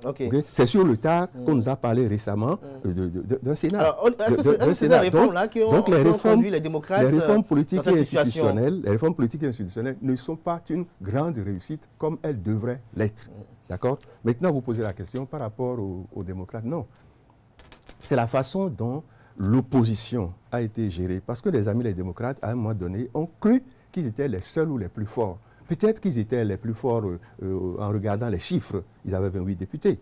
Okay. C'est sur le tard qu'on nous a parlé récemment d'un Sénat. Alors, est-ce que c'est ces réformes-là qui ont conduit les démocrates les réformes politiques dans cette situation? Les réformes politiques et institutionnelles ne sont pas une grande réussite comme elles devraient l'être. D'accord? Maintenant, vous posez la question par rapport aux démocrates. Non. C'est la façon dont l'opposition a été gérée. Parce que les amis, les démocrates, à un moment donné, ont cru qu'ils étaient les seuls ou les plus forts. Peut-être qu'ils étaient les plus forts en regardant les chiffres. Ils avaient 28 députés.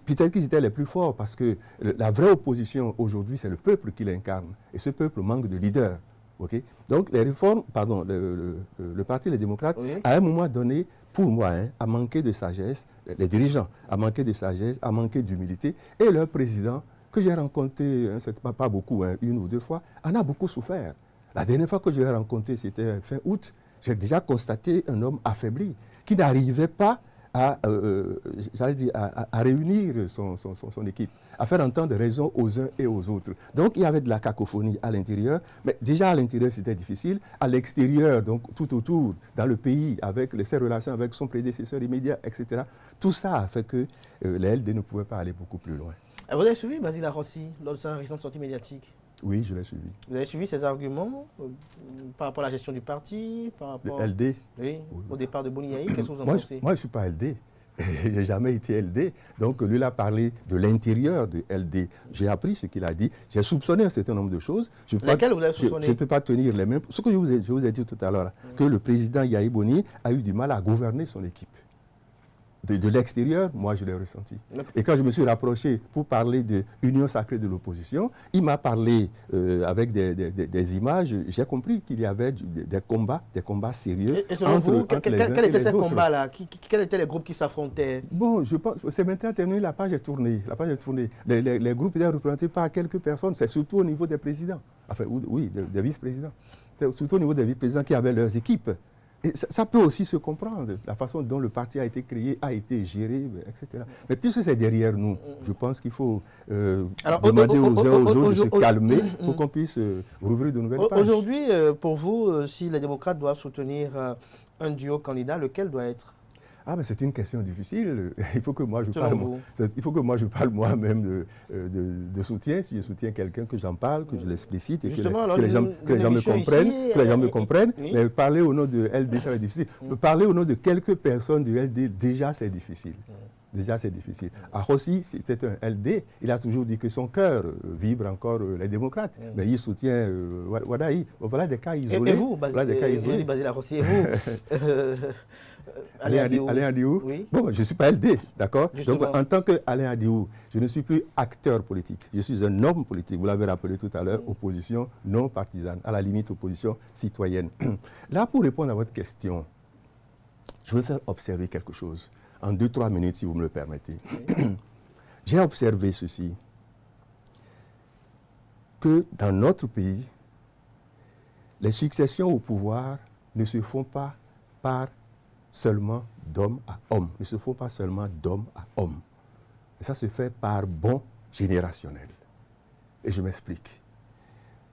Peut-être qu'ils étaient les plus forts parce que la vraie opposition aujourd'hui, c'est le peuple qui l'incarne. Et ce peuple manque de leaders. Okay? Donc les réformes, le Parti des démocrates, à un moment donné, pour moi, a manqué de sagesse. Les dirigeants a manqué de sagesse, a manqué d'humilité. Et leur président, que j'ai rencontré, pas beaucoup, 1 ou 2 fois, en a beaucoup souffert. La dernière fois que je l'ai rencontré, c'était fin août. j'ai déjà constaté un homme affaibli qui n'arrivait pas à réunir son équipe, à faire entendre raison aux uns et aux autres. Donc il y avait de la cacophonie à l'intérieur, mais déjà à l'intérieur c'était difficile, à l'extérieur, donc tout autour, dans le pays, avec ses relations avec son prédécesseur immédiat, etc. Tout ça a fait que les LD ne pouvaient pas aller beaucoup plus loin. Vous avez suivi Basile Arrossi lors de sa récente sortie médiatique? Oui, je l'ai suivi. Vous avez suivi ses arguments par rapport à la gestion du parti, par rapport le LD? Oui, au départ de Boni Yayi, qu'est-ce que vous en pensez? Moi, je ne suis pas LD. Je n'ai jamais été LD. Donc, lui, il a parlé de l'intérieur de LD. J'ai appris ce qu'il a dit. J'ai soupçonné un certain nombre de choses. Lesquelles vous avez soupçonné? Je ne peux pas tenir les mêmes. Ce que je vous ai dit tout à l'heure, que le président Yayi Boni a eu du mal à gouverner son équipe. De l'extérieur, moi, je l'ai ressenti. Et quand je me suis rapproché pour parler de l'union sacrée de l'opposition, il m'a parlé avec des images. J'ai compris qu'il y avait des combats sérieux. Et selon vous, quels étaient ces combats-là? Quels étaient les groupes qui s'affrontaient? Bon, je pense, c'est maintenant terminé, la page est tournée. Les groupes étaient représentés par quelques personnes. C'est surtout au niveau des présidents. Enfin, oui, des vice-présidents. C'est surtout au niveau des vice-présidents qui avaient leurs équipes. Et ça peut aussi se comprendre, la façon dont le parti a été créé, a été géré, etc. Mais puisque c'est derrière nous, je pense qu'il faut demander aux uns aux autres de se calmer pour qu'on puisse rouvrir de nouvelles pages. Aujourd'hui, pour vous, si les démocrates doivent soutenir un duo candidat, lequel doit être? Ah, mais c'est une question difficile. Il faut que moi je parle moi-même de soutien. Si je soutiens quelqu'un, que j'en parle, que je l'explicite, et que les gens me comprennent. Oui. Mais parler au nom de LD, ça va être difficile. Parler au nom de quelques personnes du LD, déjà c'est difficile. Déjà, c'est difficile. Arrossi, c'est un LD. Il a toujours dit que son cœur vibre encore les démocrates. Mais il soutient Wadaï. Voilà des cas isolés. Et vous, Basile Arrossi, et vous Alain Adiou, oui. Bon, je ne suis pas LD, d'accord? Donc, en tant qu'Alain Adiou, je ne suis plus acteur politique. Je suis un homme politique, vous l'avez rappelé tout à l'heure, opposition non partisane, à la limite opposition citoyenne. Là, pour répondre à votre question, je veux faire observer quelque chose. En 2-3 minutes, si vous me le permettez. Oui. J'ai observé ceci, que dans notre pays, les successions au pouvoir ne se font pas par seulement d'homme à homme, ne se font pas seulement d'homme à homme. Et ça se fait par bond générationnel. Et je m'explique.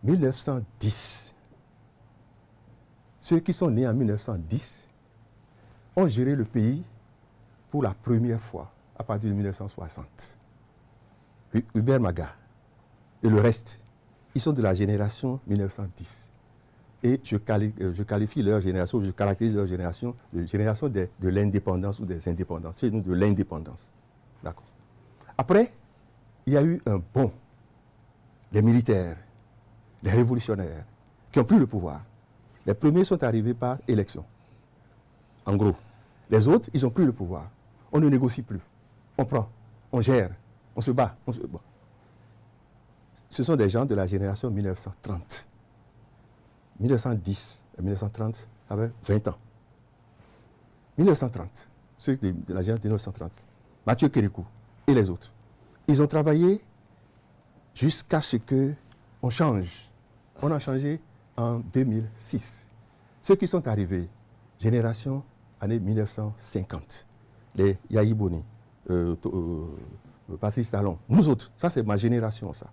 1910, ceux qui sont nés en 1910 ont géré le pays pour la première fois à partir de 1960. Hubert Maga et le reste, ils sont de la génération 1910. Et je qualifie leur génération, je caractérise leur génération de l'indépendance ou des indépendances. Chez nous, de l'indépendance. D'accord. Après, il y a eu un bond. Les militaires, les révolutionnaires, qui ont pris le pouvoir. Les premiers sont arrivés par élection. En gros. Les autres, ils n'ont plus le pouvoir. On ne négocie plus. On prend, on gère, on se bat. Bon. Ce sont des gens de la génération 1930. 1910 et 1930 avaient 20 ans. 1930, ceux de la génération 1930, Mathieu Kérékou et les autres, ils ont travaillé jusqu'à ce qu'on change. On a changé en 2006. Ceux qui sont arrivés, génération année 1950, les Yayi Boni, Patrice Talon, nous autres, ça c'est ma génération, ça.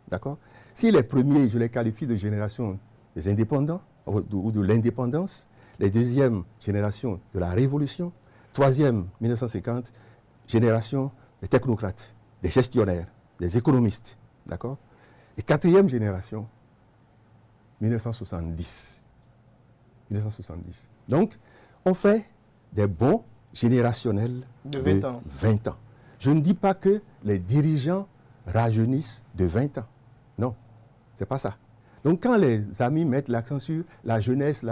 D'accord? Si les premiers, je les qualifie de génération des indépendants ou de l'indépendance, les deuxièmes générations de la Révolution, troisième, 1950, génération des technocrates, des gestionnaires, des économistes, d'accord? Et quatrième génération, 1970. 1970. Donc, on fait des bons générationnels de 20 ans. 20 ans. Je ne dis pas que les dirigeants rajeunissent de 20 ans. Non, c'est pas ça. Donc, quand les amis mettent l'accent sur la jeunesse,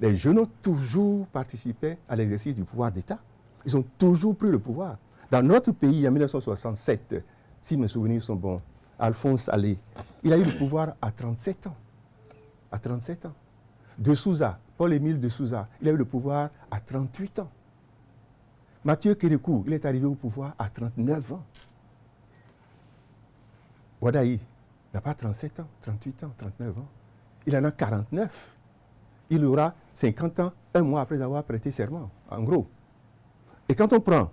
les jeunes ont toujours participé à l'exercice du pouvoir d'État. Ils ont toujours pris le pouvoir. Dans notre pays, en 1967, si mes souvenirs sont bons, Alphonse Allais, il a eu le pouvoir à 37 ans. À 37 ans. De Souza, Paul-Émile de Souza, il a eu le pouvoir à 38 ans. Mathieu Kérékou, il est arrivé au pouvoir à 39 ans. Wadaï n'a pas 37 ans, 38 ans, 39 ans. Il en a 49. il aura 50 ans, un mois après avoir prêté serment, en gros. Et quand on prend,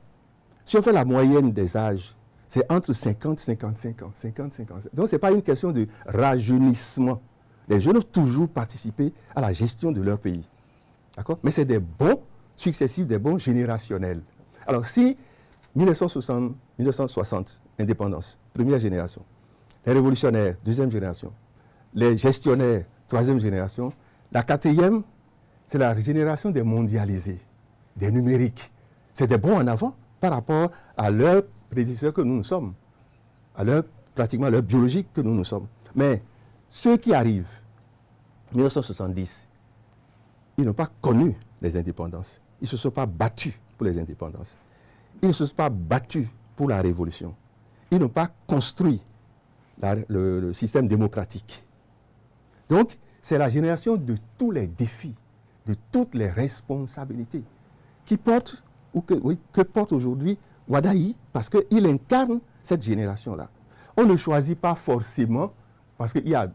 si on fait la moyenne des âges, c'est entre 50 et 55 ans. 50, 55. Donc, ce n'est pas une question de rajeunissement. Les jeunes ont toujours participé à la gestion de leur pays. D'accord? Mais c'est des bons successifs, des bons générationnels. Alors, si 1960, indépendance, première génération, les révolutionnaires, deuxième génération, les gestionnaires, troisième génération, la quatrième, c'est la génération des mondialisés, des numériques. C'est des bons en avant par rapport à leurs prédécesseurs que nous sommes, à pratiquement leur biologique que nous sommes. Mais ceux qui arrivent, 1970, ils n'ont pas connu les indépendances. Ils ne se sont pas battus pour les indépendances. Ils ne se sont pas battus pour la révolution. Ils n'ont pas construit le système démocratique. Donc, c'est la génération de tous les défis, de toutes les responsabilités qui portent, que porte aujourd'hui Wadayi, parce qu'il incarne cette génération-là. On ne choisit pas forcément, parce qu'il y a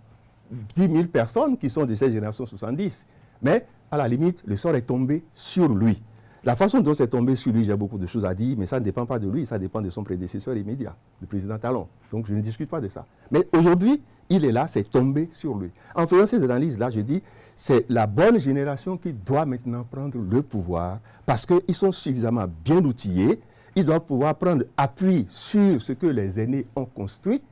10 000 personnes qui sont de cette génération 70, mais à la limite, le sort est tombé sur lui. La façon dont c'est tombé sur lui, j'ai beaucoup de choses à dire, mais ça ne dépend pas de lui, ça dépend de son prédécesseur immédiat, le président Talon. Donc je ne discute pas de ça. Mais aujourd'hui, il est là, c'est tombé sur lui. En faisant ces analyses-là, je dis, c'est la bonne génération qui doit maintenant prendre le pouvoir, parce qu'ils sont suffisamment bien outillés, ils doivent pouvoir prendre appui sur ce que les aînés ont construit.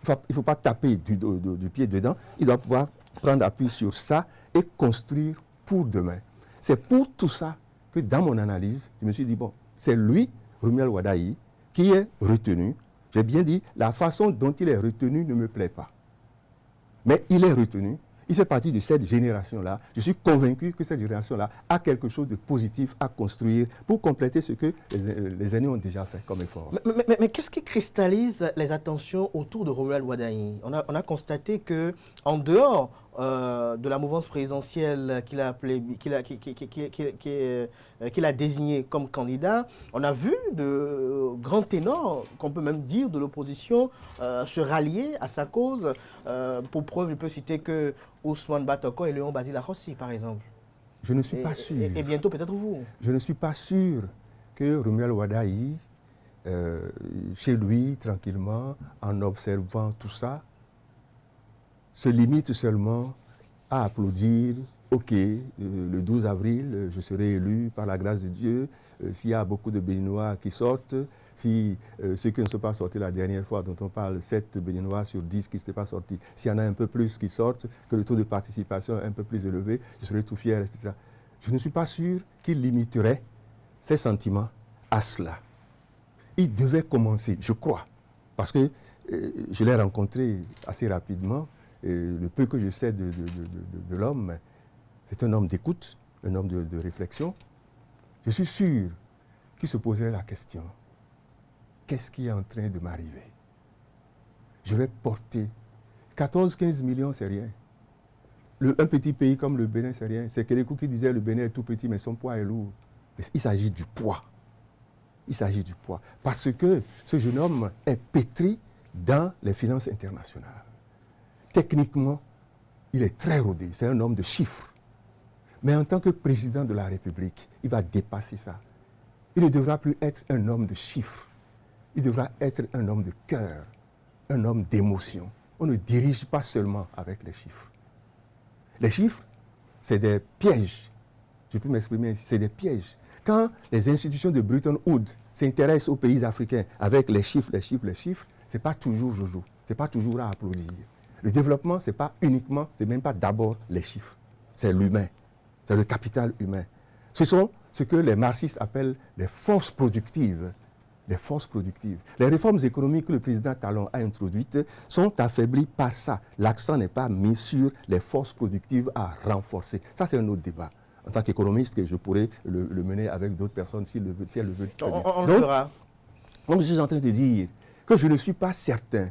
Il ne faut pas taper du pied dedans, ils doivent pouvoir prendre appui sur ça et construire pour demain. C'est pour tout ça que dans mon analyse, je me suis dit, bon, c'est lui, Romuald Wadayi, qui est retenu. J'ai bien dit, la façon dont il est retenu ne me plaît pas. Mais il est retenu, il fait partie de cette génération-là. Je suis convaincu que cette génération-là a quelque chose de positif à construire pour compléter ce que les aînés ont déjà fait comme effort. Mais qu'est-ce qui cristallise les attentions autour de Romuald Wadayi? On a constaté qu'en dehors de la mouvance présidentielle qu'il a désigné comme candidat, on a vu de grands ténors, qu'on peut même dire de l'opposition, se rallier à sa cause. Pour preuve, je peux citer que Ousmane Batoko et Léon Basile Rossi, par exemple. Je ne suis pas sûr. Et bientôt peut-être vous. Je ne suis pas sûr que Romuald Wadayi, chez lui, tranquillement, en observant tout ça, se limite seulement à applaudir, ok, le 12 avril, je serai élu par la grâce de Dieu, s'il y a beaucoup de Béninois qui sortent, si ceux qui ne sont pas sortis la dernière fois, dont on parle, 7 Béninois sur 10 qui ne s'étaient pas sortis, s'il y en a un peu plus qui sortent, que le taux de participation est un peu plus élevé, je serai tout fier, etc. Je ne suis pas sûr qu'il limiterait ses sentiments à cela. Il devait commencer, je crois, parce que je l'ai rencontré assez rapidement, le peu que je sais de l'homme, c'est un homme d'écoute, un homme de réflexion. Je suis sûr qu'il se poserait la question, qu'est-ce qui est en train de m'arriver? Je vais porter 14-15 millions, c'est rien. Un petit pays comme le Bénin, c'est rien. C'est Kérékou qui disait le Bénin est tout petit, mais son poids est lourd. Mais il s'agit du poids. Il s'agit du poids. Parce que ce jeune homme est pétri dans les finances internationales. Techniquement, il est très rodé. C'est un homme de chiffres. Mais en tant que président de la République, il va dépasser ça. Il ne devra plus être un homme de chiffres. Il devra être un homme de cœur, un homme d'émotion. On ne dirige pas seulement avec les chiffres. Les chiffres, c'est des pièges. Je peux m'exprimer ainsi, c'est des pièges. Quand les institutions de Bretton Woods s'intéressent aux pays africains avec les chiffres, ce n'est pas toujours jojo, ce n'est pas toujours à applaudir. Le développement, ce n'est pas uniquement, ce n'est même pas d'abord les chiffres. C'est l'humain, c'est le capital humain. Ce sont ce que les marxistes appellent les forces productives. Les forces productives. Les réformes économiques que le président Talon a introduites sont affaiblies par ça. L'accent n'est pas mis sur les forces productives à renforcer. Ça, c'est un autre débat. En tant qu'économiste, que je pourrais le mener avec d'autres personnes si elles le veulent. On le fera. Donc, je suis en train de dire que je ne suis pas certain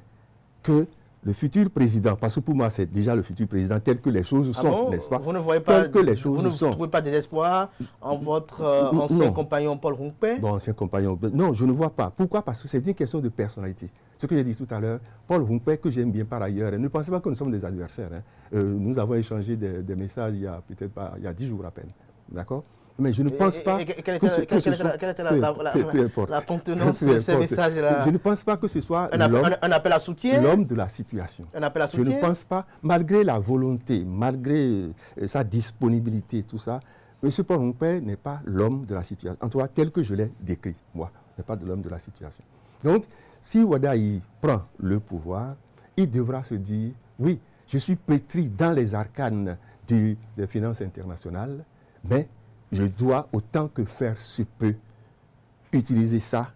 que le futur président, parce que pour moi, c'est déjà le futur président tel que les choses sont, n'est-ce pas? Vous ne voyez pas, que les choses vous ne trouvez pas désespoir en votre ancien compagnon Paul Rompé? Bon, ancien compagnon, non, je ne vois pas. Pourquoi? Parce que c'est une question de personnalité. Ce que j'ai dit tout à l'heure, Paul Humpé, que j'aime bien par ailleurs, ne pensez pas que nous sommes des adversaires. Nous avons échangé des messages il y a peut-être pas, il y a 10 jours à peine. D'accord? Mais je ne pense pas quelle était la contenance de ces messages-là? Je ne pense pas que ce soit un appel à soutien, l'homme de la situation. Un appel à soutien. Je ne pense pas, malgré la volonté, malgré sa disponibilité, tout ça, M. Paul Humpé n'est pas l'homme de la situation. En tout cas, tel que je l'ai décrit, moi, n'est pas de l'homme de la situation. Donc, si Wadaï prend le pouvoir, il devra se dire, oui, je suis pétri dans les arcanes des finances internationales, mais je dois, autant que faire se peut, utiliser ça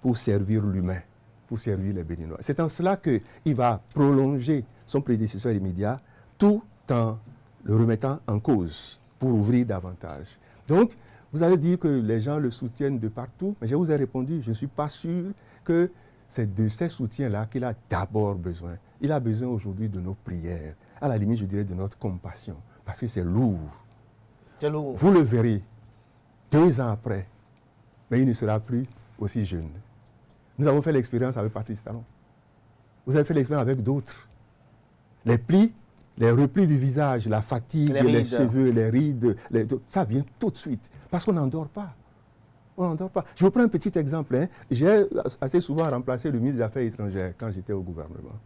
pour servir l'humain, pour servir les Béninois. C'est en cela qu'il va prolonger son prédécesseur immédiat tout en le remettant en cause pour ouvrir davantage. Donc, vous avez dit que les gens le soutiennent de partout, mais je vous ai répondu, je ne suis pas sûr que c'est de ces soutiens-là qu'il a d'abord besoin. Il a besoin aujourd'hui de nos prières, à la limite, je dirais, de notre compassion, parce que c'est lourd. Vous le verrez 2 ans après, mais il ne sera plus aussi jeune. Nous avons fait l'expérience avec Patrice Talon. Vous avez fait l'expérience avec d'autres. Les plis, les replis du visage, la fatigue, les cheveux, les rides, ça vient tout de suite, parce qu'on n'endort pas. On n'endort pas. Je vous prends un petit exemple. J'ai assez souvent remplacé le ministre des Affaires étrangères quand j'étais au gouvernement.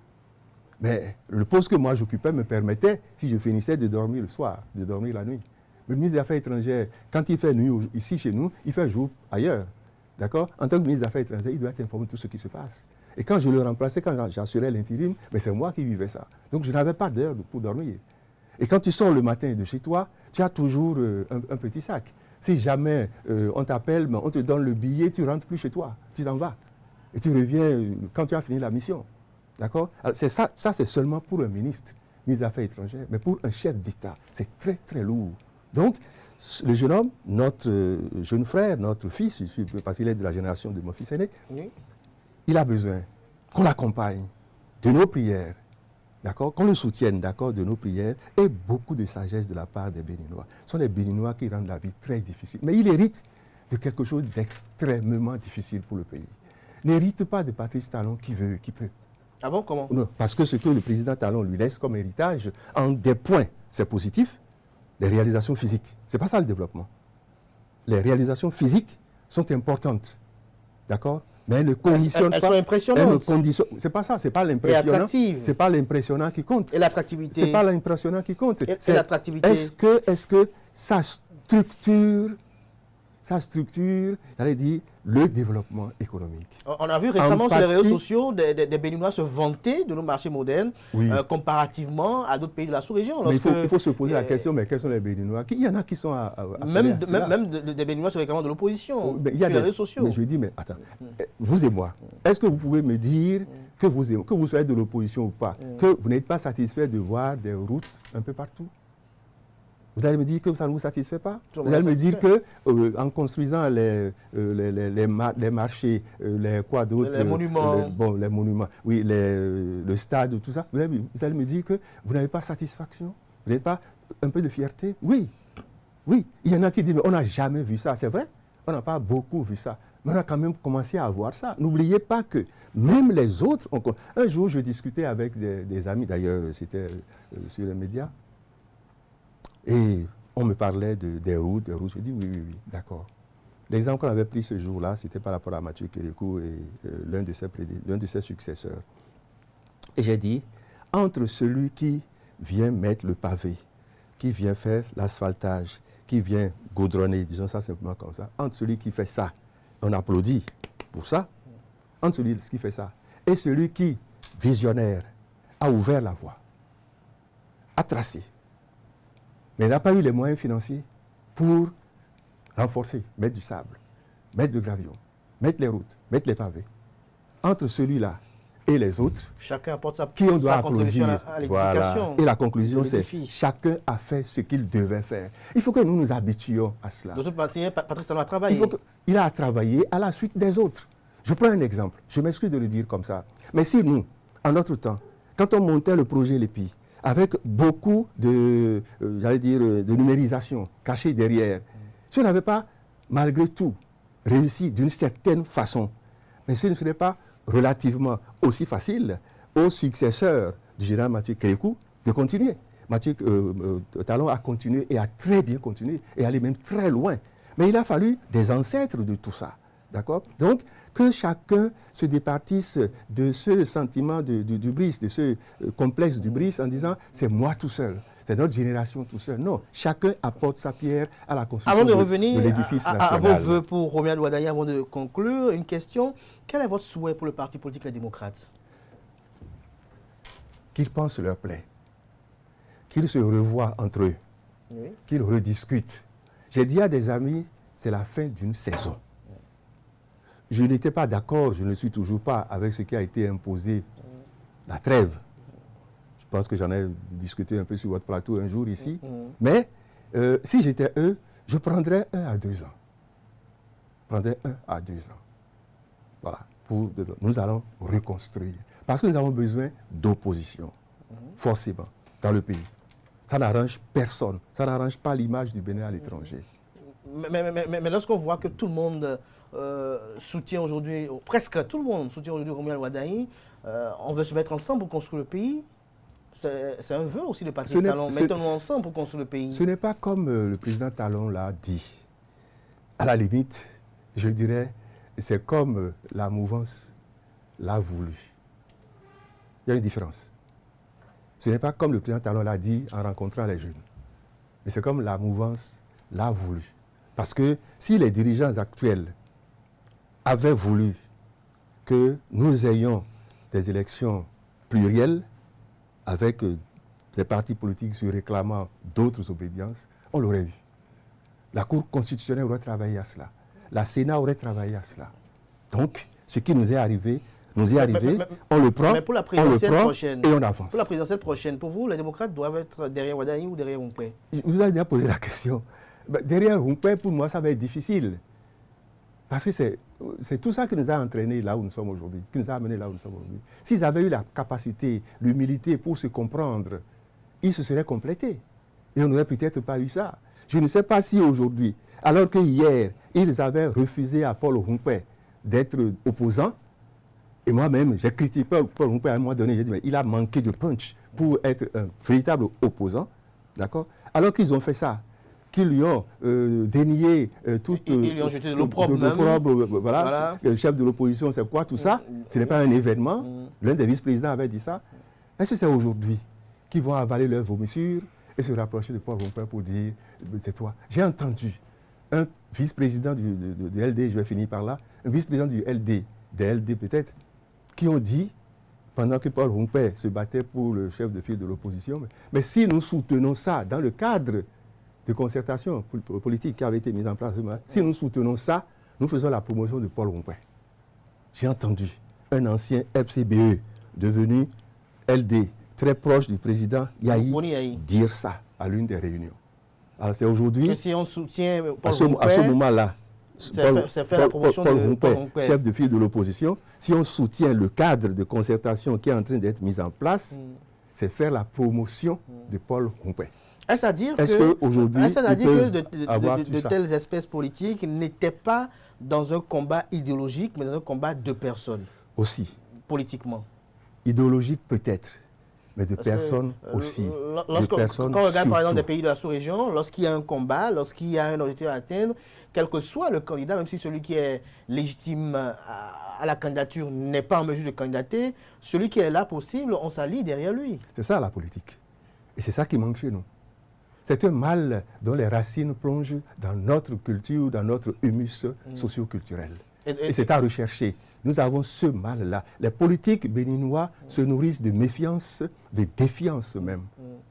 Mais le poste que moi j'occupais me permettait, si je finissais, de dormir le soir, de dormir la nuit. Le ministre des Affaires étrangères, quand il fait nuit ici chez nous, il fait jour ailleurs. D'accord? En tant que ministre des Affaires étrangères, il doit être informé de tout ce qui se passe. Et quand je le remplaçais, quand j'assurais l'intérim, c'est moi qui vivais ça. Donc je n'avais pas d'heure pour dormir. Et quand tu sors le matin de chez toi, tu as toujours un petit sac. Si jamais on t'appelle, on te donne le billet, tu ne rentres plus chez toi, tu t'en vas. Et tu reviens quand tu as fini la mission. D'accord? C'est ça c'est seulement pour un ministre des Affaires étrangères, mais pour un chef d'État, c'est très très lourd. Donc, le jeune homme, notre jeune frère, notre fils, parce qu'il est de la génération de mon fils aîné, oui. Il a besoin qu'on l'accompagne de nos prières, d'accord, qu'on le soutienne, d'accord, de nos prières, et beaucoup de sagesse de la part des Béninois. Ce sont les Béninois qui rendent la vie très difficile. Mais il hérite de quelque chose d'extrêmement difficile pour le pays. N'hérite pas de Patrice Talon qui veut, qui peut. Ah bon, comment? Non, parce que ce que le président Talon lui laisse comme héritage, en des points, c'est positif, les réalisations physiques. Ce n'est pas ça le développement. Les réalisations physiques sont importantes, d'accord? Mais elles ne conditionnent pas. Elles sont impressionnantes. C'est pas ça, c'est pas l'impressionnant. C'est pas l'impressionnant qui compte. Et l'attractivité. C'est pas l'impressionnant qui compte. Et l'attractivité. Est-ce que ça structure, j'allais dire, le développement économique. On a vu récemment sur les réseaux sociaux des Béninois se vanter de nos marchés modernes, oui. Comparativement à d'autres pays de la sous-région. Mais il faut se poser la question, mais quels sont les Béninois? Il y en a qui sont même des Béninois sur les opposition sur les réseaux sociaux. Mais je dis, mais attends, vous et moi, est-ce que vous pouvez me dire que vous soyez de l'opposition ou pas, que vous n'êtes pas satisfait de voir des routes un peu partout? Vous allez me dire que ça ne vous satisfait pas? Vous allez me dire que en construisant les marchés, les quoi d'autre? Les monuments. Les monuments, oui, le stade, tout ça. Vous allez me dire que vous n'avez pas satisfaction? Vous n'avez pas un peu de fierté? Oui, oui. Il y en a qui disent, mais on n'a jamais vu ça. C'est vrai, on n'a pas beaucoup vu ça. Mais on a quand même commencé à voir ça. N'oubliez pas que même les autres... Un jour, je discutais avec des amis, d'ailleurs, c'était sur les médias. Et on me parlait des routes. Je dis oui, d'accord. L'exemple qu'on avait pris ce jour-là, c'était par rapport à Mathieu Kérékou et l'un de ses successeurs. Et j'ai dit, entre celui qui vient mettre le pavé, qui vient faire l'asphaltage, qui vient gaudronner, disons ça simplement comme ça, entre celui qui fait ça, on applaudit pour ça, entre celui qui fait ça, et celui qui, visionnaire, a ouvert la voie, a tracé, mais n'a pas eu les moyens financiers pour renforcer, mettre du sable, mettre le gravion, mettre les routes, mettre les pavés. Entre celui-là et les autres, chacun apporte sa contribution à l'édification. Voilà. Et la conclusion, c'est chacun a fait ce qu'il devait faire. Il faut que nous nous habituions à cela. De toute manière, Patrice Talon a travaillé. Il a travaillé à la suite des autres. Je prends un exemple. Je m'excuse de le dire comme ça. Mais si nous, en notre temps, quand on montait le projet LEPI, avec beaucoup de numérisation cachée derrière. Si on n'avait pas, malgré tout, réussi d'une certaine façon, mais ce ne serait pas relativement aussi facile au successeur du général Mathieu Kérékou de continuer. Mathieu Talon a continué et a très bien continué et allé même très loin. Mais il a fallu des ancêtres de tout ça. D'accord? Donc, que chacun se départisse de ce sentiment du Brice, de ce complexe du Brice en disant « c'est moi tout seul ». C'est notre génération tout seul. Non, chacun apporte sa pierre à la construction avant de revenir de l'édifice national. À vos voeux pour Romuald Wadaye, avant de conclure, une question. Quel est votre souhait pour le parti politique Les Démocrates? Qu'ils pensent leur plaie, qu'ils se revoient entre eux, oui, qu'ils rediscutent. J'ai dit à des amis, c'est la fin d'une saison. Je n'étais pas d'accord, je ne suis toujours pas avec ce qui a été imposé, la trêve. Je pense que j'en ai discuté un peu sur votre plateau un jour ici. Mais si j'étais eux, je prendrais 1 à 2 ans. Je prendrais 1 à 2 ans. Voilà. Nous allons reconstruire. Parce que nous avons besoin d'opposition, forcément, dans le pays. Ça n'arrange personne. Ça n'arrange pas l'image du Bénin à l'étranger. Mais lorsqu'on voit que tout le monde soutient aujourd'hui, presque tout le monde soutient aujourd'hui Romuald Wadaye, on veut se mettre ensemble pour construire le pays. C'est un vœu aussi de Patrice Talon. Mettons-nous ensemble pour construire le pays. Ce n'est pas comme le président Talon l'a dit. À la limite, je dirais, c'est comme la mouvance l'a voulu. Il y a une différence. Ce n'est pas comme le président Talon l'a dit en rencontrant les jeunes. Mais c'est comme la mouvance l'a voulu. Parce que si les dirigeants actuels avaient voulu que nous ayons des élections plurielles, avec des partis politiques se réclamant d'autres obédiences, on l'aurait eu. La Cour constitutionnelle aurait travaillé à cela. La Sénat aurait travaillé à cela. Donc, ce qui nous est arrivé, on le prend, mais pour la présidentielle prochaine, et on avance. Pour la présidentielle prochaine, pour vous, les démocrates doivent être derrière Wadaye ou derrière Humpé? Je vous ai déjà posé la question. Derrière Humpé, pour moi, ça va être difficile. Parce que c'est tout ça qui nous a entraînés là où nous sommes aujourd'hui, qui nous a amenés là où nous sommes aujourd'hui. S'ils avaient eu la capacité, l'humilité pour se comprendre, ils se seraient complétés. Et on n'aurait peut-être pas eu ça. Je ne sais pas si aujourd'hui, alors que hier, ils avaient refusé à Paul Humpé d'être opposant, et moi-même, j'ai critiqué Paul Humpé à un moment donné, j'ai dit, mais il a manqué de punch pour être un véritable opposant, d'accord? Alors qu'ils ont fait ça, qu'ils lui ont dénié tout... Ils lui ont jeté de l'opprobre voilà. Le chef de l'opposition, c'est quoi tout ça? Ce n'est pas un événement. L'un des vice-présidents avait dit ça. Est-ce que c'est aujourd'hui qu'ils vont avaler leur vomissure et se rapprocher de Paul Humpé pour dire, c'est toi? J'ai entendu un vice-président du LD, je vais finir par là, un vice-président du LD, des LD peut-être, qui ont dit, pendant que Paul Humpé se battait pour le chef de file de l'opposition, mais si nous soutenons ça dans le cadre de concertation politique qui avait été mise en place, si nous soutenons ça, nous faisons la promotion de Paul Humpé. J'ai entendu un ancien FCBE devenu LD, très proche du président Yahi, dire ça à l'une des réunions. Alors c'est aujourd'hui, que si on soutient Paul à ce moment-là, c'est faire la promotion Paul de Humpé, Paul Humpé, chef de file de l'opposition, si on soutient le cadre de concertation qui est en train d'être mis en place, c'est faire la promotion de Paul Humpé. Est-ce à dire que de telles espèces politiques n'étaient pas dans un combat idéologique, mais dans un combat de personnes? Aussi. Politiquement. Idéologique peut-être, mais de personnes aussi. Quand on regarde par exemple des pays de la sous-région, lorsqu'il y a un combat, lorsqu'il y a un objectif à atteindre, quel que soit le candidat, même si celui qui est légitime à la candidature n'est pas en mesure de candidater, celui qui est là possible, on s'allie derrière lui. C'est ça la politique. Et c'est ça qui manque chez nous. C'est un mal dont les racines plongent dans notre culture, dans notre humus socio-culturel. Et c'est à rechercher. Nous avons ce mal-là. Les politiques béninois se nourrissent de méfiance, de défiance même.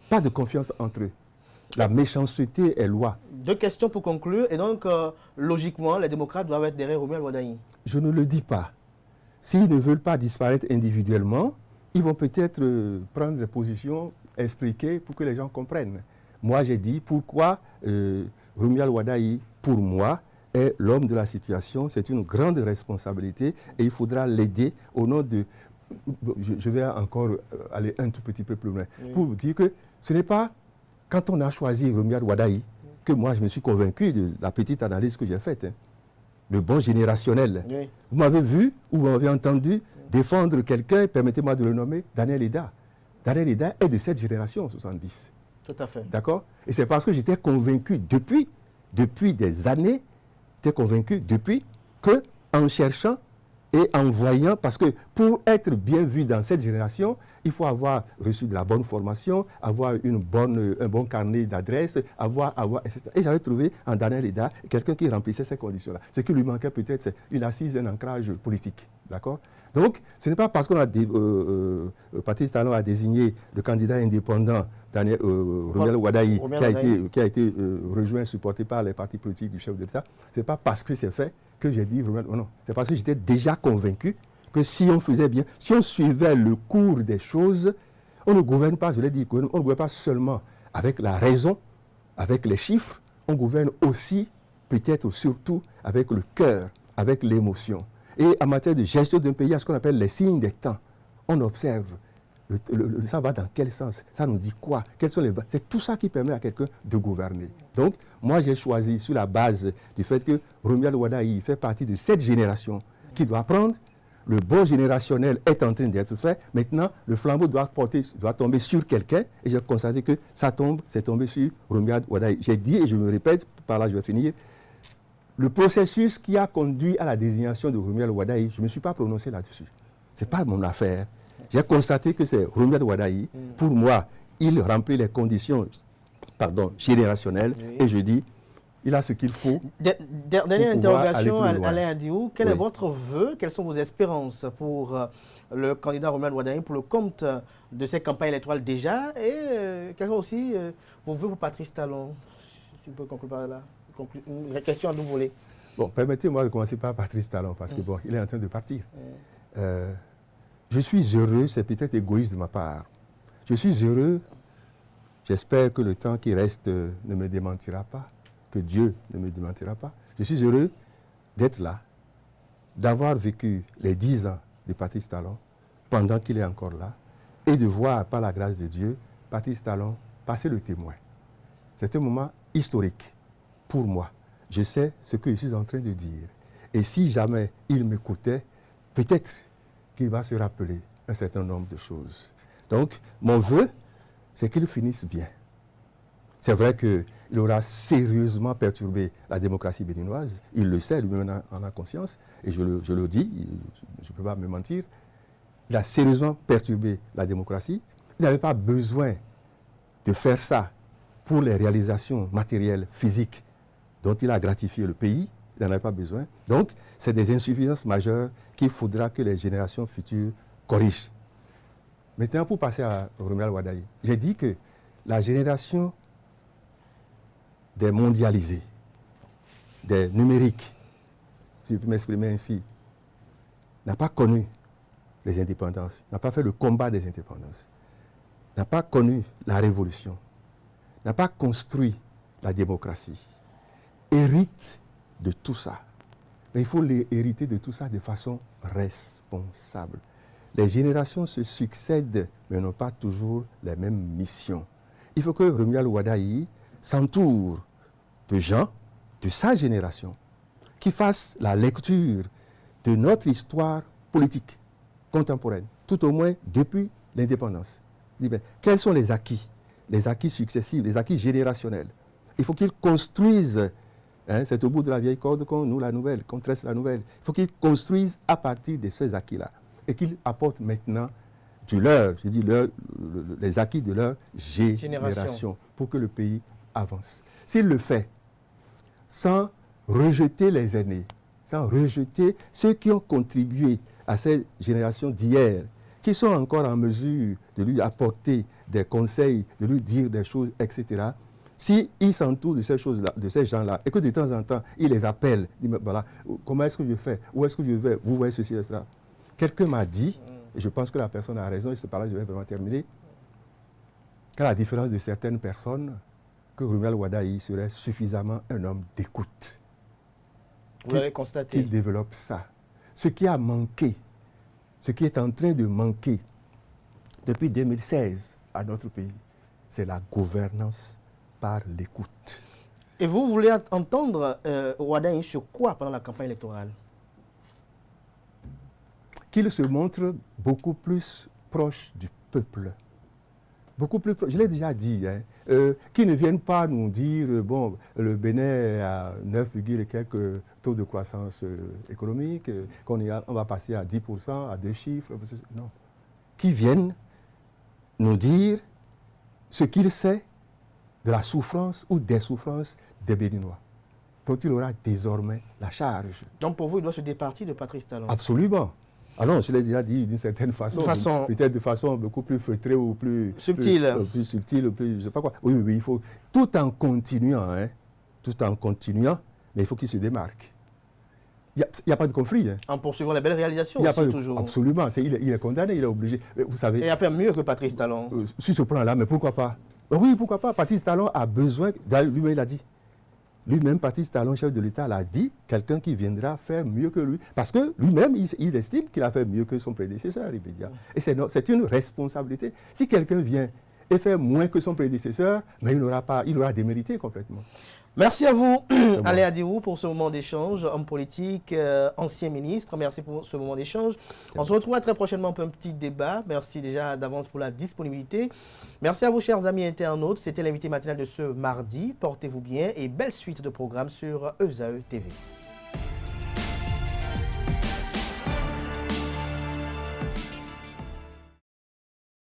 Pas de confiance entre eux. La méchanceté est loi. 2 questions pour conclure. Et donc, logiquement, les démocrates doivent être derrière Romuald Wadaye. Je ne le dis pas. S'ils ne veulent pas disparaître individuellement, ils vont peut-être prendre des positions expliquées pour que les gens comprennent. Moi, j'ai dit pourquoi Romuald Wadaye, pour moi, est l'homme de la situation. C'est une grande responsabilité et il faudra l'aider au nom de... Je vais encore aller un tout petit peu plus loin. Pour vous dire que ce n'est pas quand on a choisi Romuald Wadaye que moi, je me suis convaincu de la petite analyse que j'ai faite. Le bon générationnel. Vous m'avez vu ou vous m'avez entendu défendre quelqu'un, permettez-moi de le nommer, Daniel Ida. Daniel Ida est de cette génération, 70. Tout à fait. D'accord? Et c'est parce que j'étais convaincu depuis des années, qu'en cherchant et en voyant, parce que pour être bien vu dans cette génération, il faut avoir reçu de la bonne formation, avoir un bon carnet d'adresses, etc. Et j'avais trouvé en Daniel Ida quelqu'un qui remplissait ces conditions-là. Ce qui lui manquait peut-être, c'est une assise, un ancrage politique. D'accord? Donc, ce n'est pas parce qu'on a Patrice Talon a désigné le candidat indépendant Romuald Wadayi, qui a été rejoint, supporté par les partis politiques du chef de l'État. Ce n'est pas parce que c'est fait que j'ai dit non. C'est parce que j'étais déjà convaincu que si on faisait bien, si on suivait le cours des choses, on ne gouverne pas, je l'ai dit, on ne gouverne pas seulement avec la raison, avec les chiffres, on gouverne aussi, peut-être surtout, avec le cœur, avec l'émotion. Et en matière de gestion d'un pays, il y a ce qu'on appelle les signes des temps. On observe. Ça va dans quel sens? Ça nous dit quoi? C'est tout ça qui permet à quelqu'un de gouverner. Donc, moi, j'ai choisi sur la base du fait que Romuald Wadayi fait partie de cette génération qui doit prendre. Le bon générationnel est en train d'être fait. Maintenant, le flambeau doit tomber sur quelqu'un. Et j'ai constaté que c'est tombé sur Romuald Wadayi. J'ai dit, et je me répète, par là je vais finir, le processus qui a conduit à la désignation de Romuald Wadayi, je ne me suis pas prononcé là-dessus. Ce n'est pas mon affaire. J'ai constaté que c'est Romuald Wadayi. Pour moi, il remplit les conditions générationnelles. Oui. Et je dis, il a ce qu'il faut. Dernière interrogation, Alain Adiou. Quel est votre vœu? Quelles sont vos espérances pour le candidat Romuald Wadayi pour le compte de ces campagnes électorales déjà? Et quels sont aussi vos vœux pour Patrice Talon? Si vous pouvez conclure par là. Une question à nous voler. Bon, permettez-moi de commencer par Patrice Talon, parce que bon, il est en train de partir. Je suis heureux, c'est peut-être égoïste de ma part. Je suis heureux, j'espère que le temps qui reste ne me démentira pas, que Dieu ne me démentira pas. Je suis heureux d'être là, d'avoir vécu les 10 ans de Patrice Talon pendant qu'il est encore là, et de voir, par la grâce de Dieu, Patrice Talon passer le témoin. C'est un moment historique pour moi. Je sais ce que je suis en train de dire. Et si jamais il m'écoutait, peut-être qu'il va se rappeler un certain nombre de choses. Donc, mon vœu, c'est qu'il finisse bien. C'est vrai qu'il aura sérieusement perturbé la démocratie béninoise. Il le sait, lui-même en a conscience. Et je le dis, je ne peux pas me mentir. Il a sérieusement perturbé la démocratie. Il n'avait pas besoin de faire ça pour les réalisations matérielles, physiques, dont il a gratifié le pays. Il n'en avait pas besoin. Donc, c'est des insuffisances majeures qu'il faudra que les générations futures corrigent. Maintenant, pour passer à Romuald Wadayi, j'ai dit que la génération des mondialisés, des numériques, si je peux m'exprimer ainsi, n'a pas connu les indépendances, n'a pas fait le combat des indépendances, n'a pas connu la révolution, n'a pas construit la démocratie, hérite de tout ça. Mais il faut hériter de tout ça de façon responsable. Les générations se succèdent, mais n'ont pas toujours les mêmes missions. Il faut que Romuald Wadayi s'entoure de gens de sa génération qui fassent la lecture de notre histoire politique contemporaine, tout au moins depuis l'indépendance. Quels sont les acquis successifs, les acquis générationnels? Il faut qu'ils construisent. C'est au bout de la vieille corde qu'on noue la nouvelle, qu'on tresse la nouvelle. Il faut qu'ils construisent à partir de ces acquis-là et qu'ils apportent maintenant les acquis de leur génération pour que le pays avance. S'il le fait sans rejeter les aînés, sans rejeter ceux qui ont contribué à cette génération d'hier, qui sont encore en mesure de lui apporter des conseils, de lui dire des choses, etc., si il s'entoure de ces choses-là, de ces gens-là, et que de temps en temps, il les appelle, il dit, voilà, comment est-ce que je fais? Où est-ce que je vais? Vous voyez ceci, etc. Quelqu'un m'a dit, et je pense que la personne a raison, et par là je vais vraiment terminer, qu'à la différence de certaines personnes, que Romuald Wadayi serait suffisamment un homme d'écoute. Vous l'avez constaté. Qu'il développe ça. Ce qui a manqué, ce qui est en train de manquer depuis 2016 à notre pays, c'est la gouvernance par l'écoute. Et vous voulez entendre Wadayi sur quoi pendant la campagne électorale? qu'il se montre beaucoup plus proche du peuple. Beaucoup plus proche, je l'ai déjà dit, hein, qu'ils ne viennent pas nous dire, bon, le Bénin a 9, et quelques taux de croissance économique, on va passer à 10%, à 2 chiffres, non. Qu'ils viennent nous dire ce qu'il sait de la souffrance ou des souffrances des Béninois, dont il aura désormais la charge. Donc pour vous, il doit se départir de Patrice Talon? Absolument. Ah non, je l'ai déjà dit d'une certaine façon, peut-être de façon beaucoup plus feutrée ou plus subtile, plus subtile, plus je sais pas quoi. Oui, il faut, tout en continuant, mais il faut qu'il se démarque. Il n'y a pas de conflit. Hein. En poursuivant les belles réalisations aussi, toujours. Absolument, il est condamné, il est obligé. Mais vous savez, et à faire mieux que Patrice Talon. Sur ce plan-là, mais pourquoi pas? Oui, pourquoi pas? Patrice Talon a besoin, lui-même il a dit. Lui-même, Patrice Talon, chef de l'État, l'a dit, quelqu'un qui viendra faire mieux que lui. Parce que lui-même, il estime qu'il a fait mieux que son prédécesseur immédiat. Et c'est une responsabilité. Si quelqu'un vient et fait moins que son prédécesseur, mais il aura démérité complètement. Merci à vous, Alain Adirou, pour ce moment d'échange, homme politique, ancien ministre. Merci pour ce moment d'échange. On se retrouvera très prochainement pour un petit débat. Merci déjà d'avance pour la disponibilité. Merci à vous, chers amis internautes. C'était l'invité matinal de ce mardi. Portez-vous bien et belle suite de programmes sur ESAE TV.